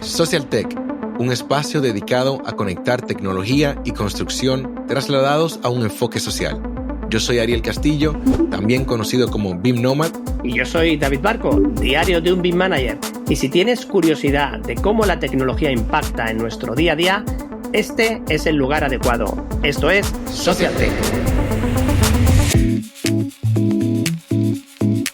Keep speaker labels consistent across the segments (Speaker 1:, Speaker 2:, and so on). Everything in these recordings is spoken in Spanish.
Speaker 1: Social Tech, un espacio dedicado a conectar tecnología y construcción trasladados a un enfoque social. Yo soy Ariel Castillo, también conocido como BIM Nomad.
Speaker 2: Y yo soy David Barco, diario de un BIM Manager. Y si tienes curiosidad de cómo la tecnología impacta en nuestro día a día, este es el lugar adecuado. Esto es Social Tech.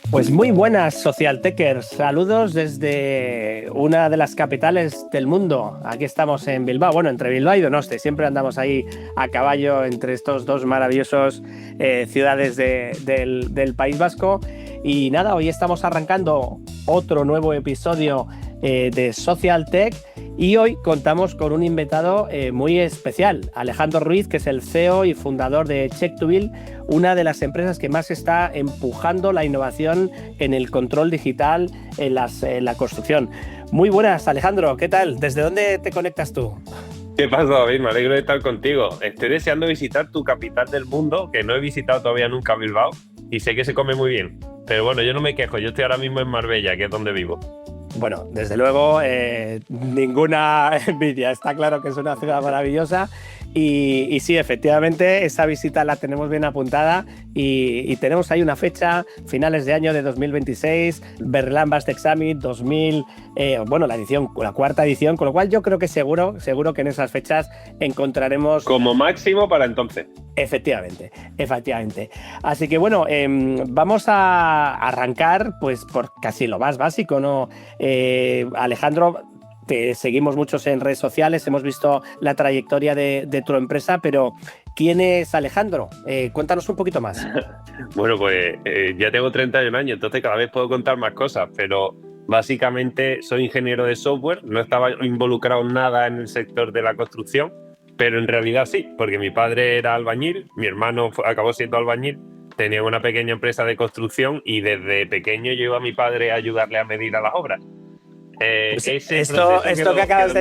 Speaker 2: Pues muy buenas, Social Techers. Saludos desde una de las capitales del mundo. Aquí estamos en Bilbao, bueno, entre Bilbao y Donosti. Siempre andamos ahí a caballo entre estos dos maravillosos ciudades del País Vasco. Y nada, hoy estamos arrancando otro nuevo episodio de Social Tech y hoy contamos con un invitado muy especial, Alejandro Ruiz, que es el CEO y fundador de Check2Build, una de las empresas que más está empujando la innovación en el control digital en la construcción. Muy buenas, Alejandro, ¿qué tal? ¿Desde dónde te conectas tú?
Speaker 3: ¿Qué pasa, David? Me alegro de estar contigo. Estoy deseando visitar tu capital del mundo, que no he visitado todavía nunca, Bilbao, y sé que se come muy bien. Pero bueno, yo no me quejo, yo estoy ahora mismo en Marbella, que es donde vivo.
Speaker 2: Bueno, desde luego, ninguna envidia. Está claro que es una ciudad maravillosa y sí, efectivamente, esa visita la tenemos bien apuntada y tenemos ahí una fecha, finales de año de 2026, Berlán Basque Summit 2000, la cuarta edición, con lo cual yo creo que seguro que en esas fechas encontraremos...
Speaker 3: Como máximo para entonces.
Speaker 2: Efectivamente. Así que bueno, vamos a arrancar pues por casi lo más básico, ¿no? Alejandro, te seguimos muchos en redes sociales, hemos visto la trayectoria de tu empresa, pero ¿quién es Alejandro? Cuéntanos un poquito más.
Speaker 3: Bueno, pues ya tengo 31 años, entonces cada vez puedo contar más cosas, pero básicamente soy ingeniero de software, no estaba involucrado en nada en el sector de la construcción, pero en realidad sí, porque mi padre era albañil, mi hermano acabó siendo albañil, tenía una pequeña empresa de construcción y desde pequeño yo iba a mi padre a ayudarle a medir a las obras.
Speaker 2: Esto que acabas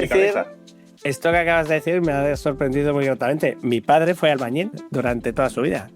Speaker 2: de decir me ha sorprendido muy gratamente. Mi padre fue albañil durante toda su vida.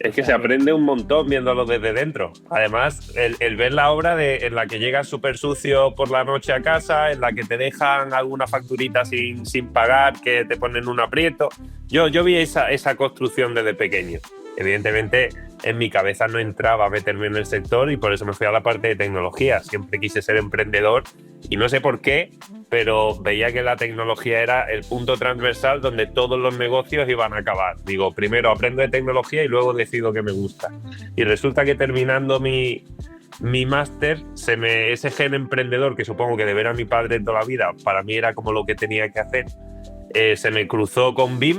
Speaker 3: Es que se aprende un montón viéndolo desde dentro. Además, el ver la obra en la que llegas súper sucio por la noche a casa, en la que te dejan alguna facturita sin pagar, que te ponen un aprieto. Yo vi esa construcción desde pequeño. Evidentemente, en mi cabeza no entraba a meterme en el sector y por eso me fui a la parte de tecnología. Siempre quise ser emprendedor y no sé por qué, pero veía que la tecnología era el punto transversal donde todos los negocios iban a acabar. Digo, primero aprendo de tecnología y luego decido qué me gusta. Y resulta que terminando mi máster, ese gen emprendedor que supongo que de ver a mi padre toda la vida, para mí era como lo que tenía que hacer, se me cruzó con BIM,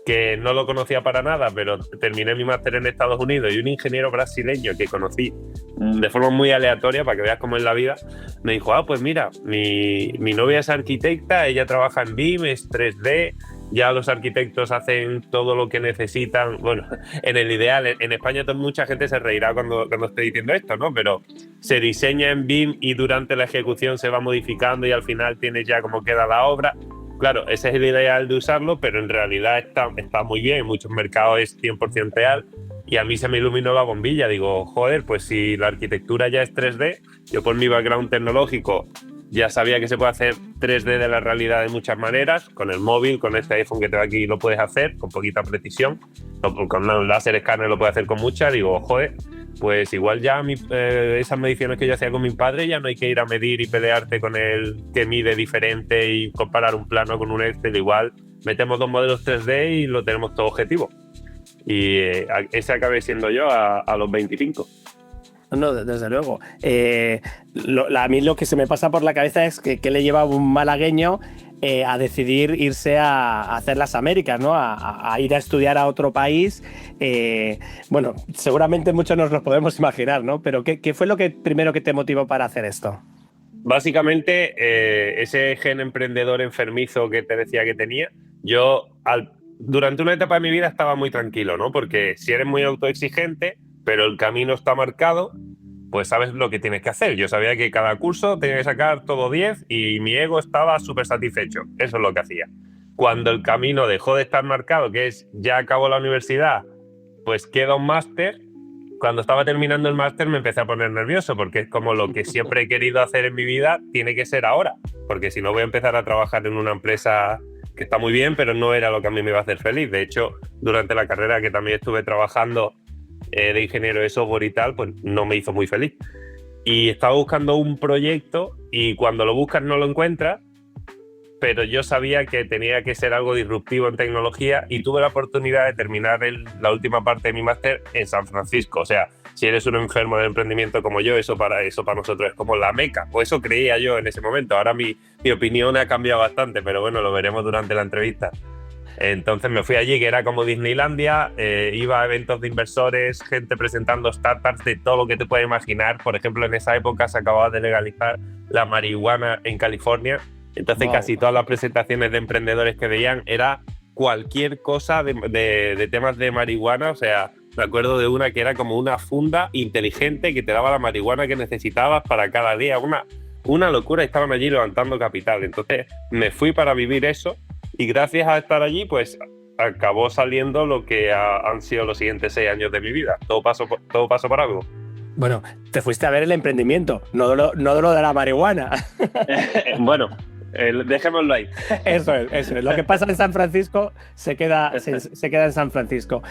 Speaker 3: que no lo conocía para nada, pero terminé mi máster en Estados Unidos y un ingeniero brasileño que conocí de forma muy aleatoria, para que veas cómo es la vida, me dijo, pues mira, mi novia es arquitecta, ella trabaja en BIM, es 3D, ya los arquitectos hacen todo lo que necesitan. Bueno, en el ideal, en España mucha gente se reirá cuando estoy diciendo esto, ¿no? Pero se diseña en BIM y durante la ejecución se va modificando y al final tienes ya cómo queda la obra. Claro, ese es el ideal de usarlo, pero en realidad está muy bien. En muchos mercados es 100% real y a mí se me iluminó la bombilla. Digo, joder, pues si la arquitectura ya es 3D, yo por mi background tecnológico ya sabía que se puede hacer 3D de la realidad de muchas maneras. Con el móvil, con este iPhone que tengo aquí lo puedes hacer con poquita precisión. Con un láser escáner lo puedes hacer con mucha. Digo, joder, pues igual ya esas mediciones que yo hacía con mi padre ya no hay que ir a medir y pelearte con el que mide diferente y comparar un plano con un Excel. Igual metemos dos modelos 3D y lo tenemos todo objetivo. Y ese acabé siendo yo a los 25.
Speaker 2: No, desde luego. A mí lo que se me pasa por la cabeza es que le lleva a un malagueño a decidir irse a hacer las Américas, ¿no? A ir a estudiar a otro país. Bueno, seguramente muchos nos lo podemos imaginar, ¿no? Pero ¿qué fue lo primero que te motivó para hacer esto?
Speaker 3: Básicamente, ese gen emprendedor enfermizo que te decía que tenía, yo durante una etapa de mi vida estaba muy tranquilo, ¿no? Porque si eres muy autoexigente, pero el camino está marcado, pues sabes lo que tienes que hacer. Yo sabía que cada curso tenía que sacar todo 10 y mi ego estaba súper satisfecho. Eso es lo que hacía. Cuando el camino dejó de estar marcado, que es ya acabó la universidad, pues queda un máster, cuando estaba terminando el máster me empecé a poner nervioso porque es como lo que siempre he querido hacer en mi vida tiene que ser ahora, porque si no voy a empezar a trabajar en una empresa que está muy bien, pero no era lo que a mí me iba a hacer feliz. De hecho, durante la carrera que también estuve trabajando de ingeniero de software y tal, pues no me hizo muy feliz. Y estaba buscando un proyecto y cuando lo buscas no lo encuentras, pero yo sabía que tenía que ser algo disruptivo en tecnología y tuve la oportunidad de terminar la última parte de mi máster en San Francisco. O sea, si eres un enfermo del emprendimiento como yo, eso para nosotros es como la meca. O eso creía yo en ese momento. Ahora mi opinión ha cambiado bastante, pero bueno, lo veremos durante la entrevista. Entonces me fui allí, que era como Disneylandia, iba a eventos de inversores, gente presentando startups de todo lo que te puedes imaginar. Por ejemplo, en esa época se acababa de legalizar la marihuana en California. Entonces casi todas las presentaciones de emprendedores que veían era cualquier cosa de temas de marihuana. O sea, me acuerdo de una que era como una funda inteligente que te daba la marihuana que necesitabas para cada día. Una locura, estaban allí levantando capital. Entonces me fui para vivir eso y gracias a estar allí pues acabó saliendo lo que han sido los siguientes 6 años de mi vida. Todo pasó por algo.
Speaker 2: Bueno, te fuiste a ver el emprendimiento, no lo de la marihuana.
Speaker 3: Bueno, dejémoslo ahí.
Speaker 2: Eso es. Lo que pasa en San Francisco se queda en San Francisco.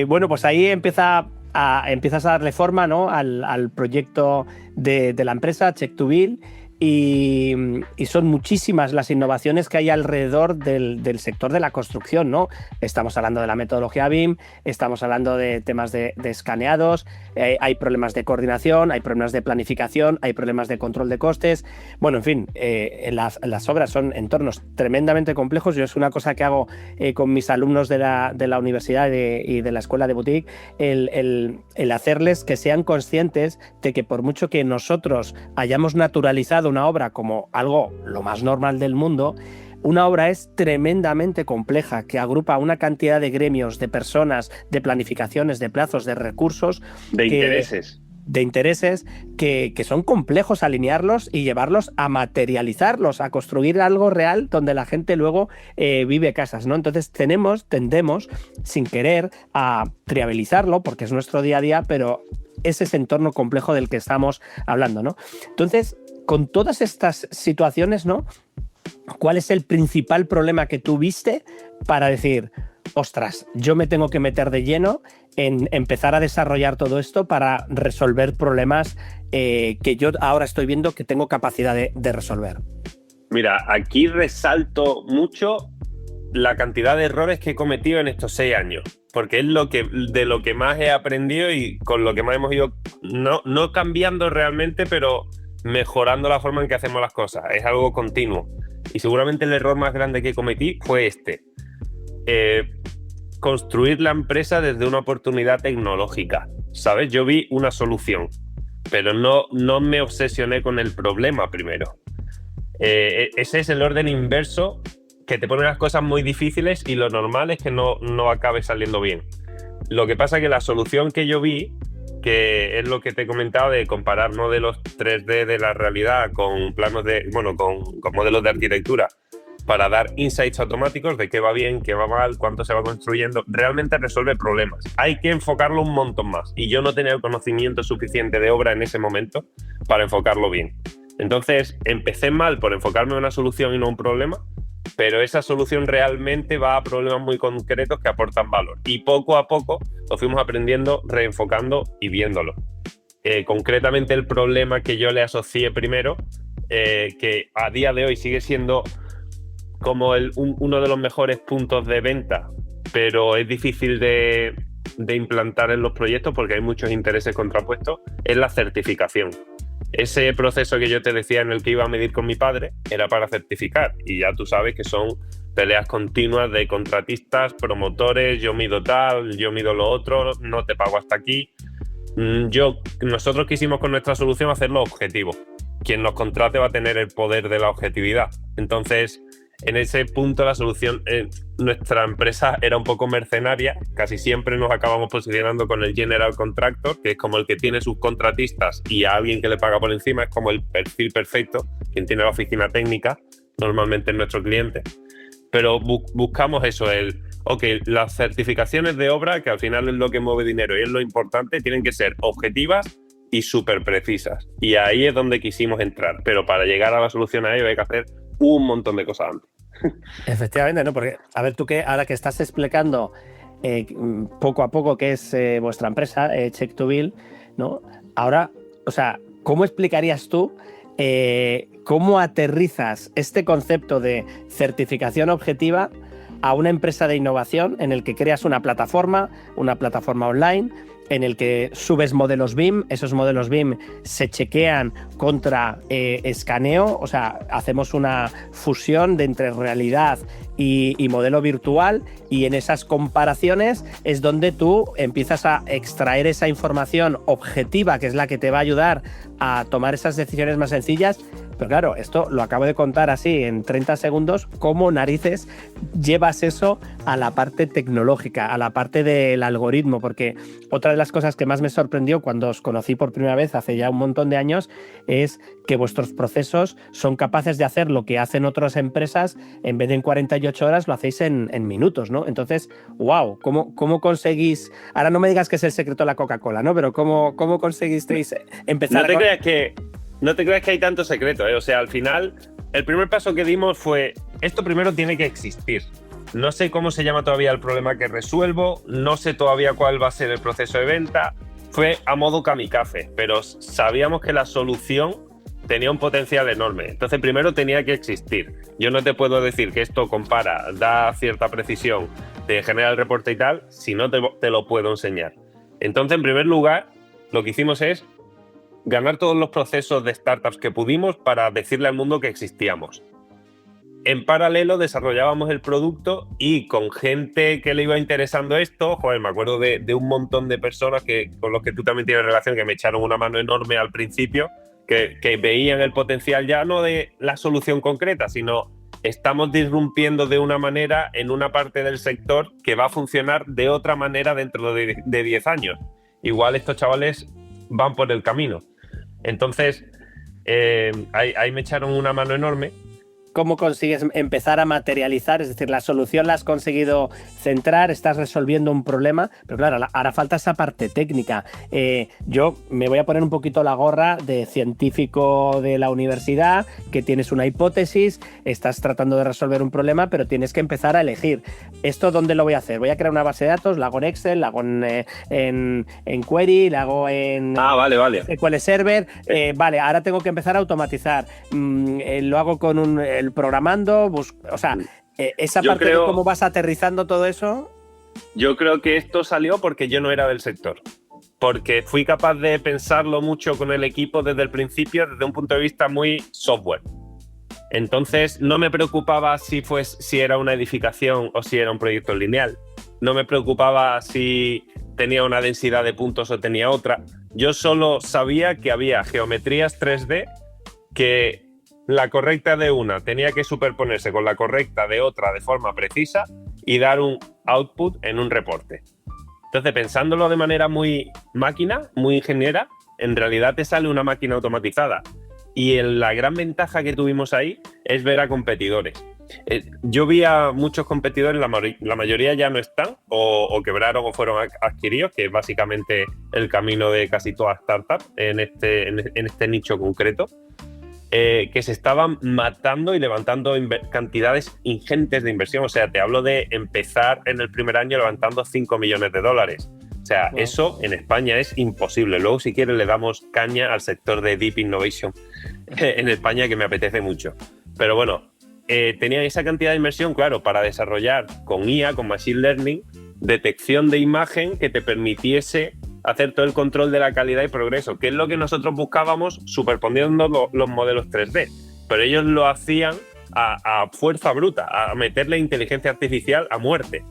Speaker 2: Bueno, pues ahí empiezas a darle forma, ¿no? al proyecto de la empresa Check2Build. Y son muchísimas las innovaciones que hay alrededor del sector de la construcción, ¿no? Estamos hablando de la metodología BIM, estamos hablando de temas de escaneados, hay problemas de coordinación, hay problemas de planificación, hay problemas de control de costes. Bueno, en fin, las obras son entornos tremendamente complejos. Yo es una cosa que hago con mis alumnos de la universidad y de la escuela de boutique, el hacerles que sean conscientes de que por mucho que nosotros hayamos naturalizado una obra como algo lo más normal del mundo, una obra es tremendamente compleja, que agrupa una cantidad de gremios, de personas, de planificaciones, de plazos, de recursos,
Speaker 3: de intereses que son complejos alinearlos y llevarlos a materializarlos, a construir algo real donde la gente luego vive casas, ¿no? Entonces tendemos, sin querer, a trivializarlo porque es nuestro día a día, pero es ese entorno complejo del que estamos hablando, ¿no? Entonces, con todas estas situaciones, ¿no? ¿Cuál es el principal problema que tú viste para decir, ostras, yo me tengo que meter de lleno en empezar a desarrollar todo esto para resolver problemas que yo ahora estoy viendo que tengo capacidad de resolver? Mira, aquí resalto mucho la cantidad de errores que he cometido en estos 6 años, porque es de lo que más he aprendido y con lo que más hemos ido, no cambiando realmente, pero mejorando la forma en que hacemos las cosas. Es algo continuo. Y seguramente el error más grande que cometí fue construir la empresa desde una oportunidad tecnológica, ¿sabes? Yo vi una solución, pero no me obsesioné con el problema primero. Ese es el orden inverso, que te pone las cosas muy difíciles y lo normal es que no acabe saliendo bien. Lo que pasa es que la solución que yo vi, que es lo que te he comentado de comparar modelos 3D de la realidad con planos con modelos de arquitectura para dar insights automáticos de qué va bien, qué va mal, cuánto se va construyendo, realmente resuelve problemas. Hay que enfocarlo un montón más y yo no tenía el conocimiento suficiente de obra en ese momento para enfocarlo bien. Entonces empecé mal por enfocarme en una solución y no un problema, pero esa solución realmente va a problemas muy concretos que aportan valor. Y poco a poco lo fuimos aprendiendo, reenfocando y viéndolo. Concretamente el problema que yo le asocié primero, que a día de hoy sigue siendo como uno de los mejores puntos de venta, pero es difícil de implantar en los proyectos porque hay muchos intereses contrapuestos, es la certificación. Ese proceso que yo te decía en el que iba a medir con mi padre era para certificar y ya tú sabes que son peleas continuas de contratistas, promotores, yo mido tal, yo mido lo otro, no te pago hasta aquí. Nosotros quisimos con nuestra solución hacerlo objetivo. Quien nos contrate va a tener el poder de la objetividad. Entonces, en ese punto la solución, nuestra empresa era un poco mercenaria, casi siempre nos acabamos posicionando con el general contractor, que es como el que tiene sus contratistas y a alguien que le paga por encima, es como el perfil perfecto, quien tiene la oficina técnica, normalmente es nuestro cliente. Pero buscamos eso, el ok, las certificaciones de obra, que al final es lo que mueve dinero y es lo importante, tienen que ser objetivas y súper precisas. Y ahí es donde quisimos entrar. Pero para llegar a la solución a ello hay que hacer un montón de cosas antes.
Speaker 2: Efectivamente, ¿no? Porque, a ver, tú que ahora que estás explicando poco a poco qué es vuestra empresa, Check2Build, ¿no? Ahora, o sea, ¿cómo explicarías tú cómo aterrizas este concepto de certificación objetiva a una empresa de innovación en el que creas una plataforma online, en el que subes modelos BIM, esos modelos BIM se chequean contra escaneo, o sea, hacemos una fusión de entre realidad y modelo virtual, y en esas comparaciones es donde tú empiezas a extraer esa información objetiva, que es la que te va a ayudar a tomar esas decisiones más sencillas. Pero claro, esto lo acabo de contar así en 30 segundos. ¿Cómo narices llevas eso a la parte tecnológica, a la parte del algoritmo? Porque otra de las cosas que más me sorprendió cuando os conocí por primera vez hace ya un montón de años es que vuestros procesos son capaces de hacer lo que hacen otras empresas, en vez de en 48 horas lo hacéis en minutos, ¿no? Entonces, wow, ¿cómo conseguís? Ahora no me digas que es el secreto de la Coca-Cola, ¿no? Pero ¿cómo conseguisteis empezar?
Speaker 3: No te creas que hay tanto secreto, ¿eh? O sea, al final, el primer paso que dimos fue, esto primero tiene que existir. No sé cómo se llama todavía el problema que resuelvo, no sé todavía cuál va a ser el proceso de venta. Fue a modo kamikaze, pero sabíamos que la solución tenía un potencial enorme. Entonces, primero tenía que existir. Yo no te puedo decir que esto compara, da cierta precisión, te genera el reporte y tal, si no te lo puedo enseñar. Entonces, en primer lugar, lo que hicimos es ganar todos los procesos de startups que pudimos para decirle al mundo que existíamos. En paralelo desarrollábamos el producto y con gente que le iba interesando esto, joder, me acuerdo de un montón de personas con los que tú también tienes relación, que me echaron una mano enorme al principio, que veían el potencial ya no de la solución concreta, sino estamos disrumpiendo de una manera en una parte del sector que va a funcionar de otra manera dentro de 10 años. Igual estos chavales van por el camino. Entonces, ahí me echaron una mano enorme.
Speaker 2: ¿Cómo consigues empezar a materializar? Es decir, la solución la has conseguido centrar, estás resolviendo un problema, pero claro, ahora falta esa parte técnica. Yo me voy a poner un poquito la gorra de científico de la universidad, que tienes una hipótesis, estás tratando de resolver un problema, pero tienes que empezar a elegir. ¿Esto dónde lo voy a hacer? Voy a crear una base de datos, la hago en Excel, la hago en Query, la hago en
Speaker 3: vale.
Speaker 2: SQL Server. Vale, ahora tengo que empezar a automatizar. Lo hago con el programando, o sea, esa parte de cómo vas aterrizando todo eso.
Speaker 3: Yo creo que esto salió porque yo no era del sector, porque fui capaz de pensarlo mucho con el equipo desde el principio, desde un punto de vista muy software. Entonces no me preocupaba si era una edificación o si era un proyecto lineal. No me preocupaba si tenía una densidad de puntos o tenía otra. Yo solo sabía que había geometrías 3D que la correcta de una tenía que superponerse con la correcta de otra de forma precisa y dar un output en un reporte. Entonces, pensándolo de manera muy máquina, muy ingeniera, en realidad te sale una máquina automatizada. Y la gran ventaja que tuvimos ahí es ver a competidores. Yo vi a muchos competidores, la mayoría ya no están, o quebraron o fueron adquiridos, que es básicamente el camino de casi todas startups en este nicho concreto. Que se estaban matando y levantando cantidades ingentes de inversión. O sea, te hablo de empezar en el primer año levantando $5 millones. O sea, wow. Eso en España es imposible. Luego, si quieres, le damos caña al sector de Deep Innovation en España, que me apetece mucho. Pero bueno, tenían esa cantidad de inversión, claro, para desarrollar con IA, con Machine Learning, detección de imagen que te permitiese hacer todo el control de la calidad y progreso, que es lo que nosotros buscábamos superponiendo los modelos 3D. Pero ellos lo hacían a fuerza bruta, a meterle inteligencia artificial a muerte.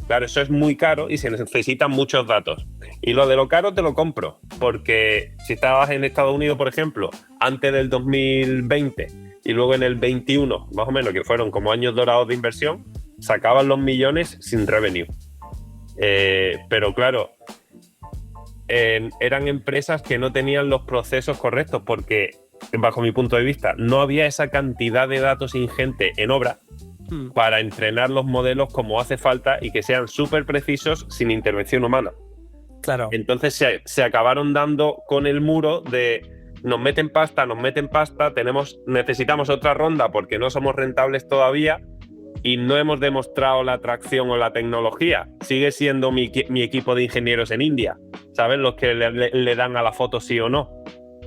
Speaker 3: Claro, eso es muy caro y se necesitan muchos datos. Y lo de lo caro te lo compro, porque si estabas en Estados Unidos, por ejemplo, antes del 2020 y luego en el 21, más o menos, que fueron como años dorados de inversión, sacaban los millones sin revenue. Pero claro, eran empresas que no tenían los procesos correctos porque, bajo mi punto de vista, no había esa cantidad de datos ingente en obra. para entrenar los modelos como hace falta y que sean súper precisos sin intervención humana.
Speaker 2: Claro.
Speaker 3: Entonces se acabaron dando con el muro de nos meten pasta, necesitamos otra ronda porque no somos rentables todavía y no hemos demostrado la atracción o la tecnología. Sigue siendo mi equipo de ingenieros en India, ¿sabes? Los que le dan a la foto sí o no.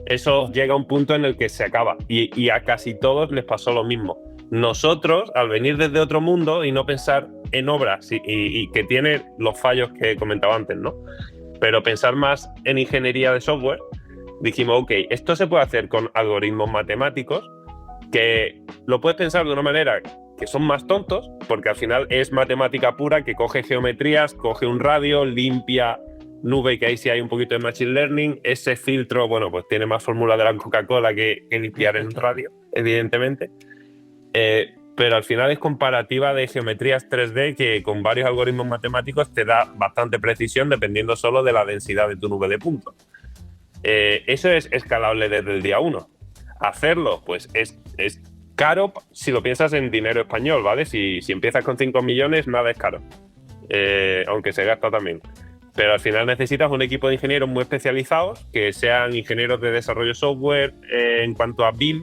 Speaker 3: Eso llega a un punto en el que se acaba y a casi todos les pasó lo mismo. Nosotros, al venir desde otro mundo y no pensar en obras y que tiene los fallos que comentaba antes, ¿no? Pero pensar más en ingeniería de software, dijimos, ok, esto se puede hacer con algoritmos matemáticos que lo puedes pensar de una manera que son más tontos, porque al final es matemática pura que coge geometrías, coge un radio, limpia nube, que ahí sí hay un poquito de machine learning. Ese filtro, bueno, pues tiene más fórmula de la Coca-Cola que limpiar en un radio, evidentemente. Pero al final es comparativa de geometrías 3D que con varios algoritmos matemáticos te da bastante precisión dependiendo solo de la densidad de tu nube de puntos. Eso es escalable desde el día 1. Hacerlo, pues es caro si lo piensas en dinero español, ¿vale? Si empiezas con 5 millones, nada es caro, aunque se gasta también. Pero al final necesitas un equipo de ingenieros muy especializados, que sean ingenieros de desarrollo software en cuanto a BIM,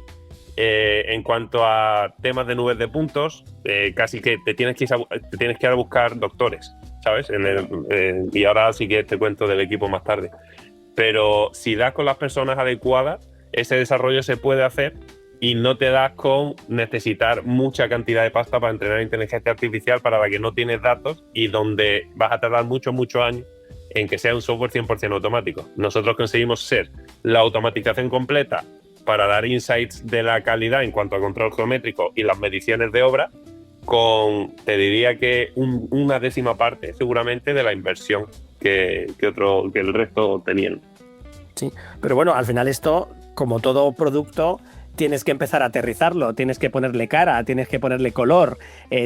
Speaker 3: en cuanto a temas de nubes de puntos, casi que te tienes que ir a buscar doctores, ¿sabes? Y ahora sí que te cuento del equipo más tarde. Pero si das con las personas adecuadas, ese desarrollo se puede hacer y no te das con necesitar mucha cantidad de pasta para entrenar inteligencia artificial para la que no tienes datos y donde vas a tardar muchos años en que sea un software 100% automático. Nosotros conseguimos ser la automatización completa para dar insights de la calidad en cuanto a control geométrico y las mediciones de obra con, te diría que una décima parte seguramente de la inversión que el resto tenían.
Speaker 2: Sí, pero bueno, al final esto, como todo producto, tienes que empezar a aterrizarlo, tienes que ponerle cara, tienes que ponerle color,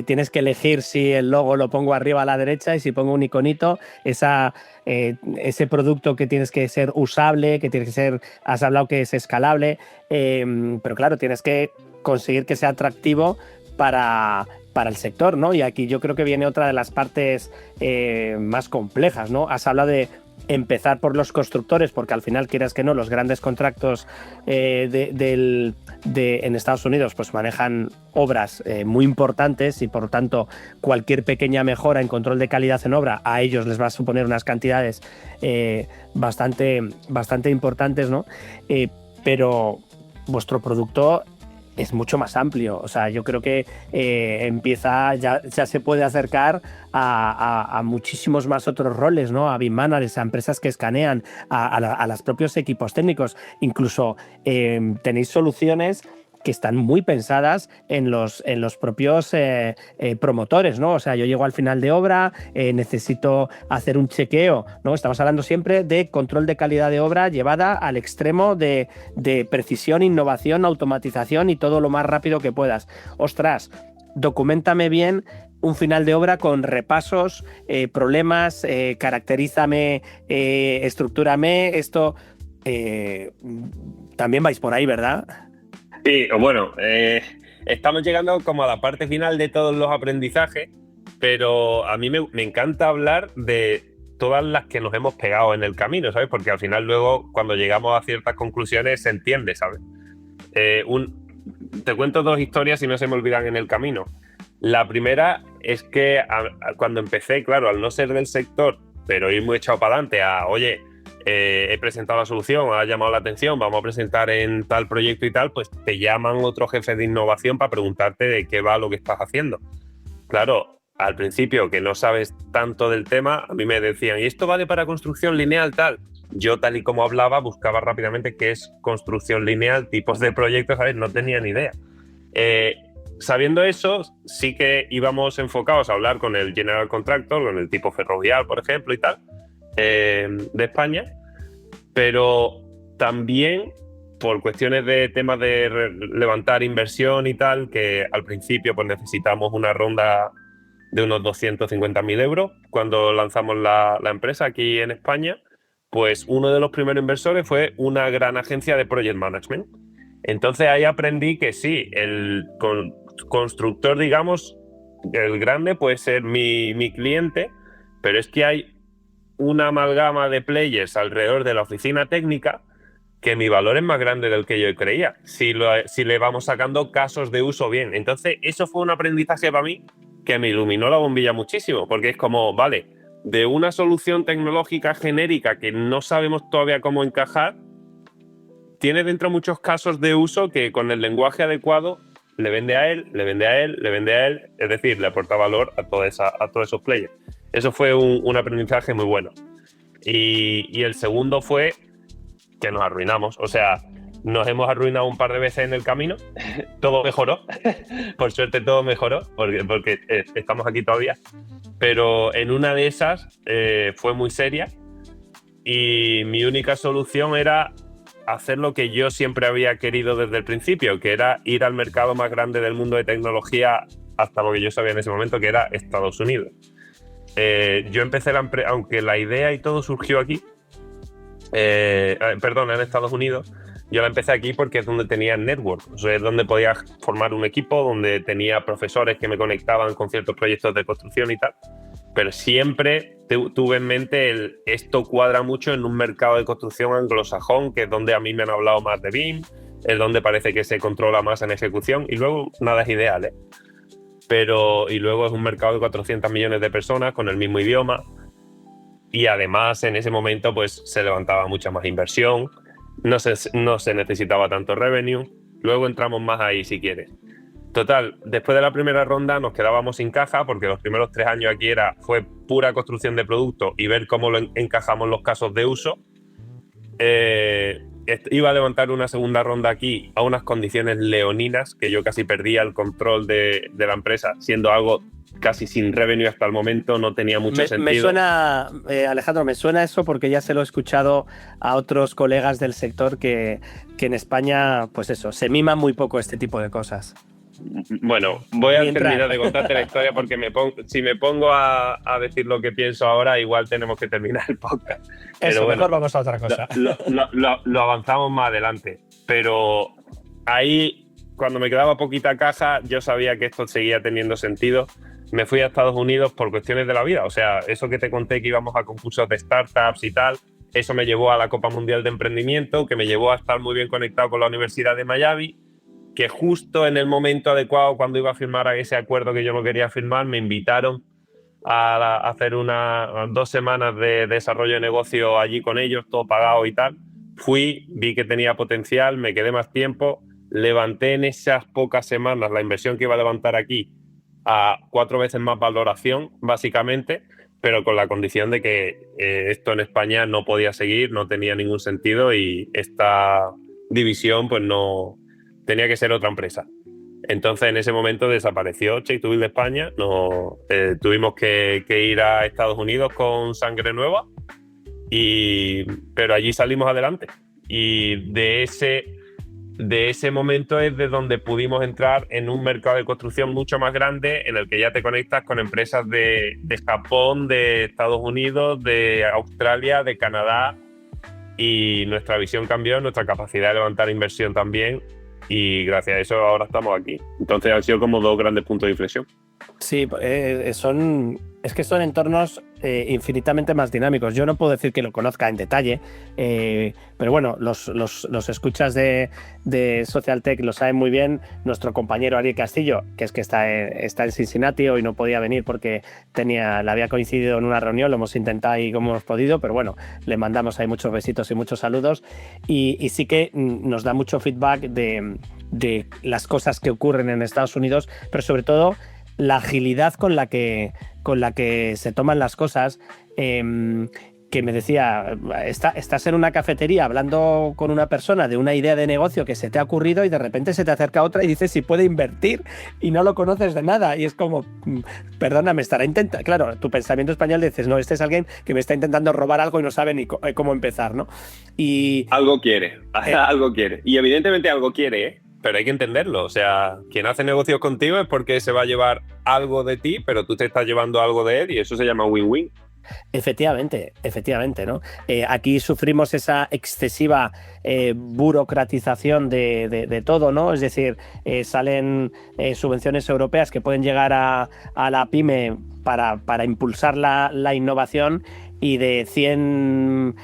Speaker 2: tienes que elegir si el logo lo pongo arriba a la derecha y si pongo un iconito, ese producto que tienes que ser usable, que tiene que ser, has hablado que es escalable, pero claro, tienes que conseguir que sea atractivo para el sector, ¿no? Y aquí yo creo que viene otra de las partes más complejas, ¿no? Has hablado de empezar por los constructores, porque al final, quieras que no, los grandes contratos en Estados Unidos pues manejan obras muy importantes y por tanto cualquier pequeña mejora en control de calidad en obra a ellos les va a suponer unas cantidades bastante importantes, ¿no? Pero vuestro producto es mucho más amplio. O sea, yo creo que ya se puede acercar a muchísimos más otros roles, ¿no? A BIM managers, a empresas que escanean, a los propios equipos técnicos. Incluso tenéis soluciones que están muy pensadas en los propios promotores, ¿no? O sea, yo llego al final de obra, necesito hacer un chequeo, ¿no? Estamos hablando siempre de control de calidad de obra llevada al extremo de precisión, innovación, automatización y todo lo más rápido que puedas. Ostras, documéntame bien un final de obra con repasos, problemas, caracterízame, estructúrame, esto... también vais por ahí, ¿verdad?
Speaker 3: Sí, bueno, estamos llegando como a la parte final de todos los aprendizajes, pero a mí me encanta hablar de todas las que nos hemos pegado en el camino, ¿sabes? Porque al final luego cuando llegamos a ciertas conclusiones se entiende, ¿sabes? Te cuento dos historias y no se me olvidan en el camino. La primera es que cuando empecé, claro, al no ser del sector, pero ir muy echado para adelante oye, he presentado la solución, ha llamado la atención, vamos a presentar en tal proyecto y tal, pues te llaman otros jefes de innovación para preguntarte de qué va lo que estás haciendo. Claro, al principio que no sabes tanto del tema, a mí me decían, ¿y esto vale para construcción lineal tal? Yo, tal y como hablaba, buscaba rápidamente qué es construcción lineal, tipos de proyectos, ¿sabes? No tenía ni idea. Sabiendo eso, sí que íbamos enfocados a hablar con el general contractor, con el tipo ferrovial, por ejemplo, y tal, de España, pero también por cuestiones de temas de levantar inversión y tal, que al principio pues necesitamos una ronda de unos 250.000 euros cuando lanzamos la empresa aquí en España, pues uno de los primeros inversores fue una gran agencia de project management. Entonces ahí aprendí que sí, el constructor, digamos, el grande puede ser mi cliente, pero es que hay una amalgama de players alrededor de la oficina técnica que mi valor es más grande del que yo creía, si le vamos sacando casos de uso bien. Entonces, eso fue un aprendizaje para mí que me iluminó la bombilla muchísimo, porque es como, vale, de una solución tecnológica genérica que no sabemos todavía cómo encajar, tiene dentro muchos casos de uso que con el lenguaje adecuado le vende a él, le vende a él, le vende a él, es decir, le aporta valor a todos esos players. Eso fue un aprendizaje muy bueno. Y el segundo fue que nos arruinamos. O sea, nos hemos arruinado un par de veces en el camino. Todo mejoró. Por suerte todo mejoró, porque estamos aquí todavía. Pero en una de esas fue muy seria y mi única solución era hacer lo que yo siempre había querido desde el principio, que era ir al mercado más grande del mundo de tecnología hasta lo que yo sabía en ese momento, que era Estados Unidos. Yo empecé aunque la idea y todo surgió aquí, en Estados Unidos, yo la empecé aquí porque es donde tenía network, o sea, es donde podía formar un equipo, donde tenía profesores que me conectaban con ciertos proyectos de construcción y tal, pero siempre tuve en mente esto cuadra mucho en un mercado de construcción anglosajón, que es donde a mí me han hablado más de BIM, es donde parece que se controla más en ejecución, y luego nada es ideal, ¿eh? Y luego es un mercado de 400 millones de personas con el mismo idioma, y además en ese momento pues se levantaba mucha más inversión, no se necesitaba tanto revenue. Luego entramos más ahí si quieres. Total, después de la primera ronda nos quedábamos sin caja porque los primeros 3 años aquí fue pura construcción de producto y ver cómo lo encajamos los casos de uso. Iba a levantar una segunda ronda aquí a unas condiciones leoninas que yo casi perdía el control de la empresa, siendo algo casi sin revenue hasta el momento, no tenía mucho sentido.
Speaker 2: Me suena, Alejandro, me suena eso porque ya se lo he escuchado a otros colegas del sector que en España, pues eso, se mima muy poco este tipo de cosas.
Speaker 3: Bueno, voy a terminar de contarte la historia porque si me pongo a decir lo que pienso ahora, igual tenemos que terminar el podcast.
Speaker 2: Eso, bueno, mejor vamos a otra cosa.
Speaker 3: Lo avanzamos más adelante. Pero ahí, cuando me quedaba poquita caja, yo sabía que esto seguía teniendo sentido. Me fui a Estados Unidos por cuestiones de la vida. O sea, eso que te conté que íbamos a concursos de startups y tal, eso me llevó a la Copa Mundial de Emprendimiento, que me llevó a estar muy bien conectado con la Universidad de Miami, que justo en el momento adecuado, cuando iba a firmar ese acuerdo que yo no quería firmar, me invitaron a hacer 2 semanas de desarrollo de negocio allí con ellos, todo pagado y tal. Fui, vi que tenía potencial, me quedé más tiempo, levanté en esas pocas semanas la inversión que iba a levantar aquí a 4 veces más valoración, básicamente, pero con la condición de que esto en España no podía seguir, no tenía ningún sentido y esta división pues no tenía que ser otra empresa. Entonces en ese momento desapareció Check to Build de España, tuvimos que ir a Estados Unidos con sangre nueva, pero allí salimos adelante y de ese momento es de donde pudimos entrar en un mercado de construcción mucho más grande en el que ya te conectas con empresas de Japón, de Estados Unidos, de Australia, de Canadá, y nuestra visión cambió, nuestra capacidad de levantar inversión también, y gracias a eso ahora estamos aquí. Entonces han sido como 2 grandes puntos de inflexión.
Speaker 2: Sí, es que son entornos infinitamente más dinámicos. Yo no puedo decir que lo conozca en detalle, pero bueno, los escuchas de Social Tech lo saben muy bien. Nuestro compañero Ariel Castillo, que está en Cincinnati, hoy no podía venir porque le había coincidido en una reunión, lo hemos intentado y como hemos podido, pero bueno, le mandamos ahí muchos besitos y muchos saludos, y sí que nos da mucho feedback de las cosas que ocurren en Estados Unidos, pero sobre todo la agilidad con la que se toman las cosas. Que me decía, estás en una cafetería hablando con una persona de una idea de negocio que se te ha ocurrido y de repente se te acerca otra y dices si puede invertir y no lo conoces de nada, y es como, perdona, me estará intentando, claro, tu pensamiento español dices, no, este es alguien que me está intentando robar algo y no sabe ni cómo empezar, ¿no? Y
Speaker 3: algo quiere, algo quiere, y evidentemente algo quiere, ¿eh? Pero hay que entenderlo, o sea, quien hace negocios contigo es porque se va a llevar algo de ti, pero tú te estás llevando algo de él y eso se llama win-win.
Speaker 2: Efectivamente, ¿no? Aquí sufrimos esa excesiva burocratización de todo, ¿no? Es decir, salen subvenciones europeas que pueden llegar a la pyme para impulsar la innovación, y de 100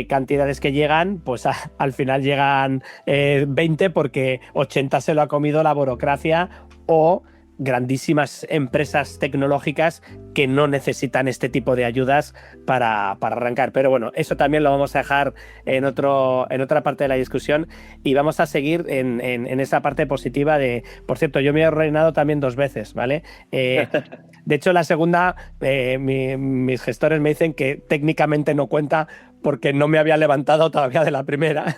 Speaker 2: cantidades que llegan, pues al final llegan 20 porque 80 se lo ha comido la burocracia o grandísimas empresas tecnológicas que no necesitan este tipo de ayudas para arrancar. Pero bueno, eso también lo vamos a dejar en otra parte de la discusión, y vamos a seguir en esa parte positiva de... Por cierto, yo me he reinado también 2 veces, ¿vale? De hecho, la segunda, mis gestores me dicen que técnicamente no cuenta porque no me había levantado todavía de la primera.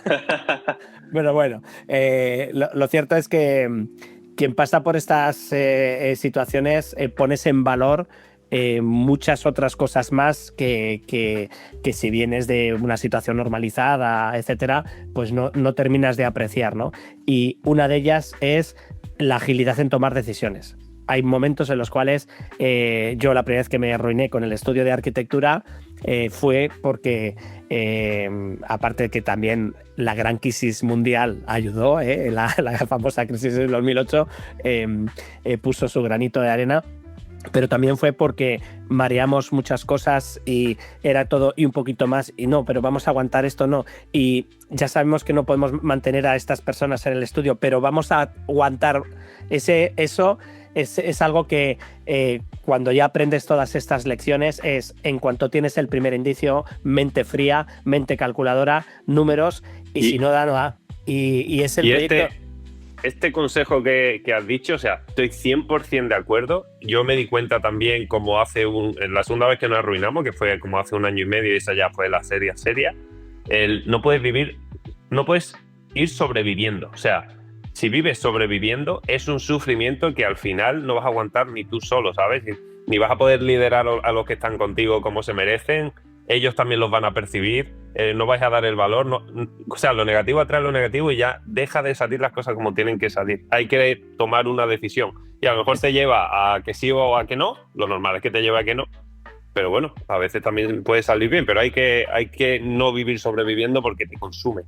Speaker 2: Pero bueno, lo cierto es que quien pasa por estas situaciones pones en valor muchas otras cosas más que si vienes de una situación normalizada, etcétera, pues no terminas de apreciar, ¿no? Y una de ellas es la agilidad en tomar decisiones. Hay momentos en los cuales yo la primera vez que me arruiné con el estudio de arquitectura fue porque, aparte de que también la gran crisis mundial ayudó, la famosa crisis del 2008 puso su granito de arena, pero también fue porque mareamos muchas cosas y era todo y un poquito más, y no, pero vamos a aguantar esto, no, y ya sabemos que no podemos mantener a estas personas en el estudio, pero vamos a aguantar eso. Es algo que cuando ya aprendes todas estas lecciones es, en cuanto tienes el primer indicio, mente fría, mente calculadora, números, y si no da, no da. Y es el proyecto...
Speaker 3: Este consejo que has dicho, o sea, estoy 100% de acuerdo. Yo me di cuenta también, como la segunda vez que nos arruinamos, que fue como hace 1 año y medio, y esa ya fue la seria, no puedes ir sobreviviendo. O sea, si vives sobreviviendo, es un sufrimiento que al final no vas a aguantar ni tú solo, ¿sabes? Ni vas a poder liderar a los que están contigo como se merecen. Ellos también los van a percibir. No vais a dar el valor. O sea, lo negativo atrae lo negativo y ya deja de salir las cosas como tienen que salir. Hay que tomar una decisión. Y a lo mejor te lleva a que sí o a que no. Lo normal es que te lleve a que no. Pero bueno, a veces también puede salir bien. Pero hay que no vivir sobreviviendo porque te consume.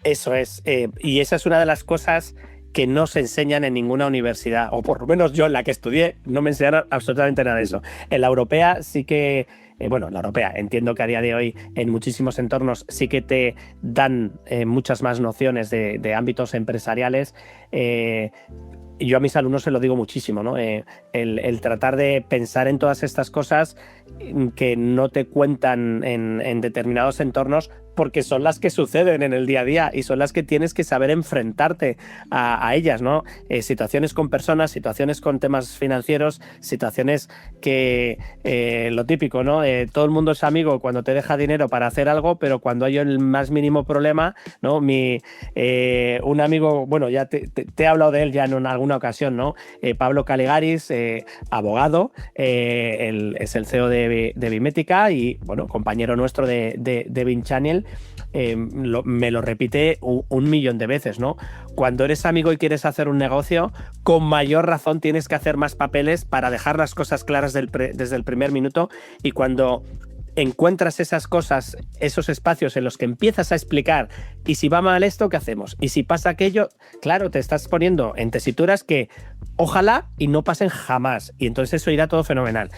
Speaker 2: Eso es, y esa es una de las cosas que no se enseñan en ninguna universidad, o por lo menos yo en la que estudié no me enseñaron absolutamente nada de eso. En la europea sí que, la europea, entiendo que a día de hoy en muchísimos entornos sí que te dan muchas más nociones de ámbitos empresariales. Yo a mis alumnos se lo digo muchísimo, ¿no? El tratar de pensar en todas estas cosas que no te cuentan en determinados entornos, porque son las que suceden en el día a día y son las que tienes que saber enfrentarte a ellas, ¿no? Situaciones con personas, situaciones con temas financieros, situaciones que, lo típico, ¿no? Todo el mundo es amigo cuando te deja dinero para hacer algo, pero cuando hay el más mínimo problema, ¿no? Un amigo, bueno, ya te he hablado de él ya en alguna ocasión, ¿no? Pablo Caligaris, abogado, es el CEO de Bimética y, bueno, compañero nuestro de BinChannel. Me lo repite 1.000.000 de veces, ¿no? Cuando eres amigo y quieres hacer un negocio, con mayor razón tienes que hacer más papeles para dejar las cosas claras desde el primer minuto, y cuando encuentras esas cosas, esos espacios en los que empiezas a explicar, y si va mal esto, ¿qué hacemos? Y si pasa aquello, claro, te estás poniendo en tesituras que ojalá y no pasen jamás, y entonces eso irá todo fenomenal.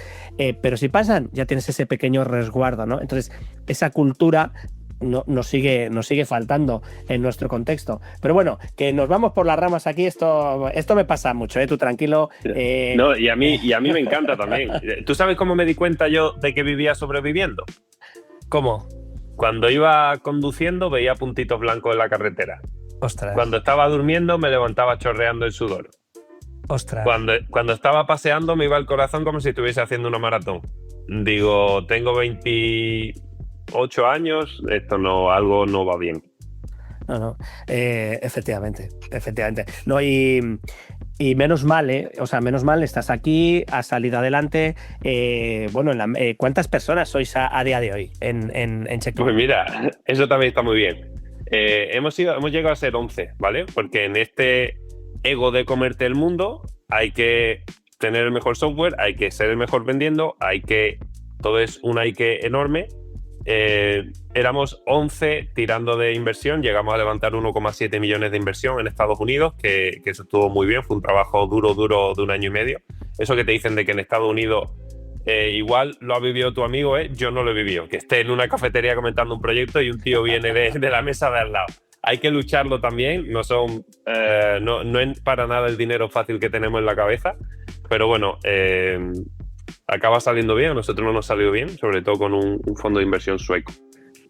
Speaker 2: Pero si pasan, ya tienes ese pequeño resguardo, ¿no? Entonces, esa cultura nos sigue faltando en nuestro contexto. Pero bueno, que nos vamos por las ramas aquí, esto me pasa mucho, tú tranquilo.
Speaker 3: No, y a mí me encanta también. ¿Tú sabes cómo me di cuenta yo de que vivía sobreviviendo?
Speaker 2: ¿Cómo?
Speaker 3: Cuando iba conduciendo veía puntitos blancos en la carretera.
Speaker 2: Ostras.
Speaker 3: Cuando estaba durmiendo me levantaba chorreando el sudor.
Speaker 2: Ostras.
Speaker 3: Cuando estaba paseando me iba el corazón como si estuviese haciendo una maratón. Digo, tengo 28 años, algo no va bien.
Speaker 2: No, efectivamente. No, y menos mal, o sea, menos mal, estás aquí, has salido adelante. ¿Cuántas personas sois a día de hoy en Checkpoint?
Speaker 3: Pues mira, eso también está muy bien. Hemos llegado a ser 11, ¿vale? Porque en este ego de comerte el mundo hay que tener el mejor software, hay que ser el mejor vendiendo, hay que todo es un Ike enorme. Éramos 11 tirando de inversión, llegamos a levantar 1,7 millones de inversión en Estados Unidos, que eso estuvo muy bien, fue un trabajo duro de 1 año y medio. Eso que te dicen de que en Estados Unidos igual lo ha vivido tu amigo, yo no lo he vivido, que esté en una cafetería comentando un proyecto y un tío viene de la mesa de al lado. Hay que lucharlo también, no es para nada el dinero fácil que tenemos en la cabeza, pero bueno, acaba saliendo bien, a nosotros no nos salió bien, sobre todo con un fondo de inversión sueco.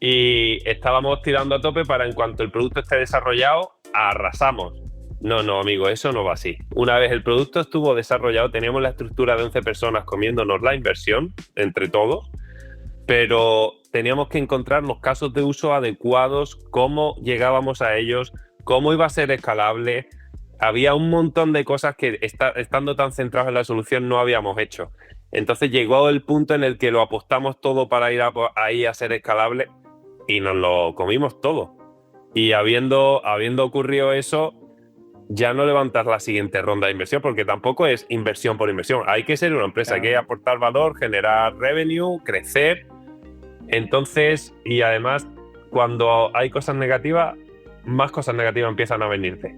Speaker 3: Y estábamos tirando a tope para en cuanto el producto esté desarrollado, arrasamos. No, amigo, eso no va así. Una vez el producto estuvo desarrollado, teníamos la estructura de 11 personas comiéndonos la inversión, entre todos, pero teníamos que encontrar los casos de uso adecuados, cómo llegábamos a ellos, cómo iba a ser escalable. Había un montón de cosas que estando tan centrados en la solución no habíamos hecho. Entonces llegó el punto en el que lo apostamos todo para ir ahí a ser escalable y nos lo comimos todo. Y habiendo ocurrido eso, ya no levantas la siguiente ronda de inversión, porque tampoco es inversión por inversión. Hay que ser una empresa, hay que aportar valor, generar revenue, crecer. Entonces, y además, cuando hay cosas negativas, más cosas negativas empiezan a venirte.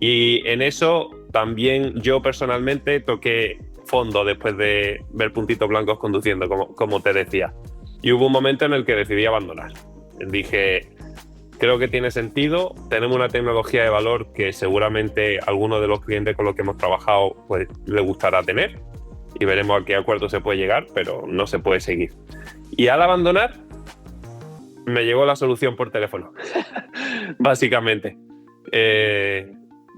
Speaker 3: Y en eso también yo personalmente toqué fondo después de ver puntitos blancos conduciendo, como te decía. Y hubo un momento en el que decidí abandonar. Dije, creo que tiene sentido, tenemos una tecnología de valor que seguramente a alguno de los clientes con los que hemos trabajado pues, le gustará tener y veremos a qué acuerdo se puede llegar, pero no se puede seguir. Y al abandonar, me llegó la solución por teléfono, básicamente.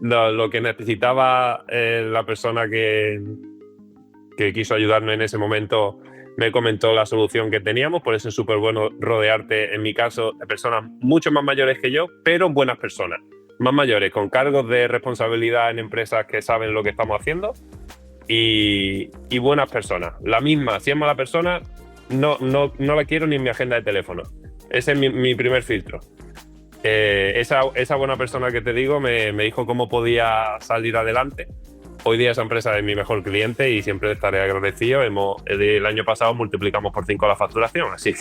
Speaker 3: Lo que necesitaba la persona que quiso ayudarme en ese momento me comentó la solución que teníamos, por eso es súper bueno rodearte, en mi caso, de personas mucho más mayores que yo, pero buenas personas, más mayores, con cargos de responsabilidad en empresas que saben lo que estamos haciendo y buenas personas. La misma, si es mala persona, no la quiero ni en mi agenda de teléfono. Ese es mi primer filtro. Esa buena persona que te digo me dijo cómo podía salir adelante. Hoy día esa empresa es mi mejor cliente y siempre estaré agradecido. El año pasado multiplicamos por 5 la facturación, así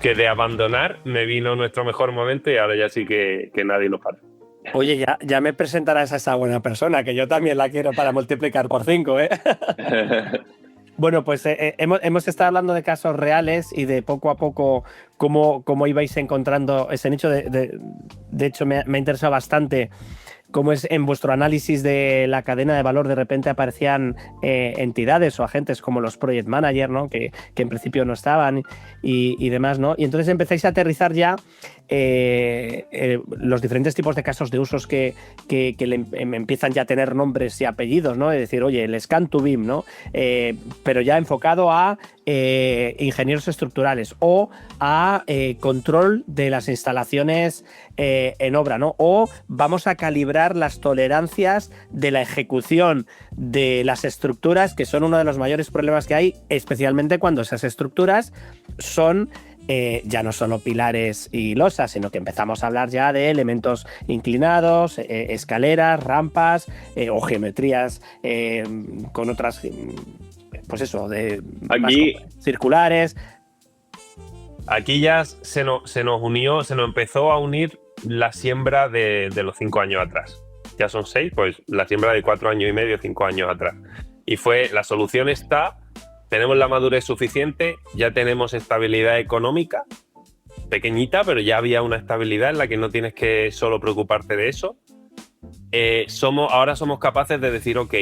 Speaker 3: que de abandonar me vino nuestro mejor momento y ahora ya sí que nadie nos para.
Speaker 2: Oye, ya me presentarás a esa buena persona, que yo también la quiero para multiplicar por 5, ¿eh? Bueno, pues hemos estado hablando de casos reales y de poco a poco cómo ibais encontrando ese nicho. De hecho, me ha interesado bastante cómo es en vuestro análisis de la cadena de valor. De repente aparecían entidades o agentes como los project managers, ¿no? que en principio no estaban y demás, ¿no? Y entonces empezáis a aterrizar ya los diferentes tipos de casos de usos que empiezan ya a tener nombres y apellidos, ¿no? Es decir, oye, el scan to BIM, ¿no? Pero ya enfocado a ingenieros estructurales o a control de las instalaciones en obra, ¿no? O vamos a calibrar las tolerancias de la ejecución de las estructuras, que son uno de los mayores problemas que hay, especialmente cuando esas estructuras son ya no solo pilares y losas, sino que empezamos a hablar ya de elementos inclinados, escaleras, rampas o geometrías con otras, pues eso,
Speaker 3: aquí,
Speaker 2: circulares.
Speaker 3: Aquí ya se nos empezó a unir la siembra de los 5 años atrás. Ya son 6, pues la siembra de 4 años y medio, 5 años atrás. Y la solución está. Tenemos la madurez suficiente, ya tenemos estabilidad económica, pequeñita, pero ya había una estabilidad en la que no tienes que solo preocuparte de eso. Ahora somos capaces de decir, ok,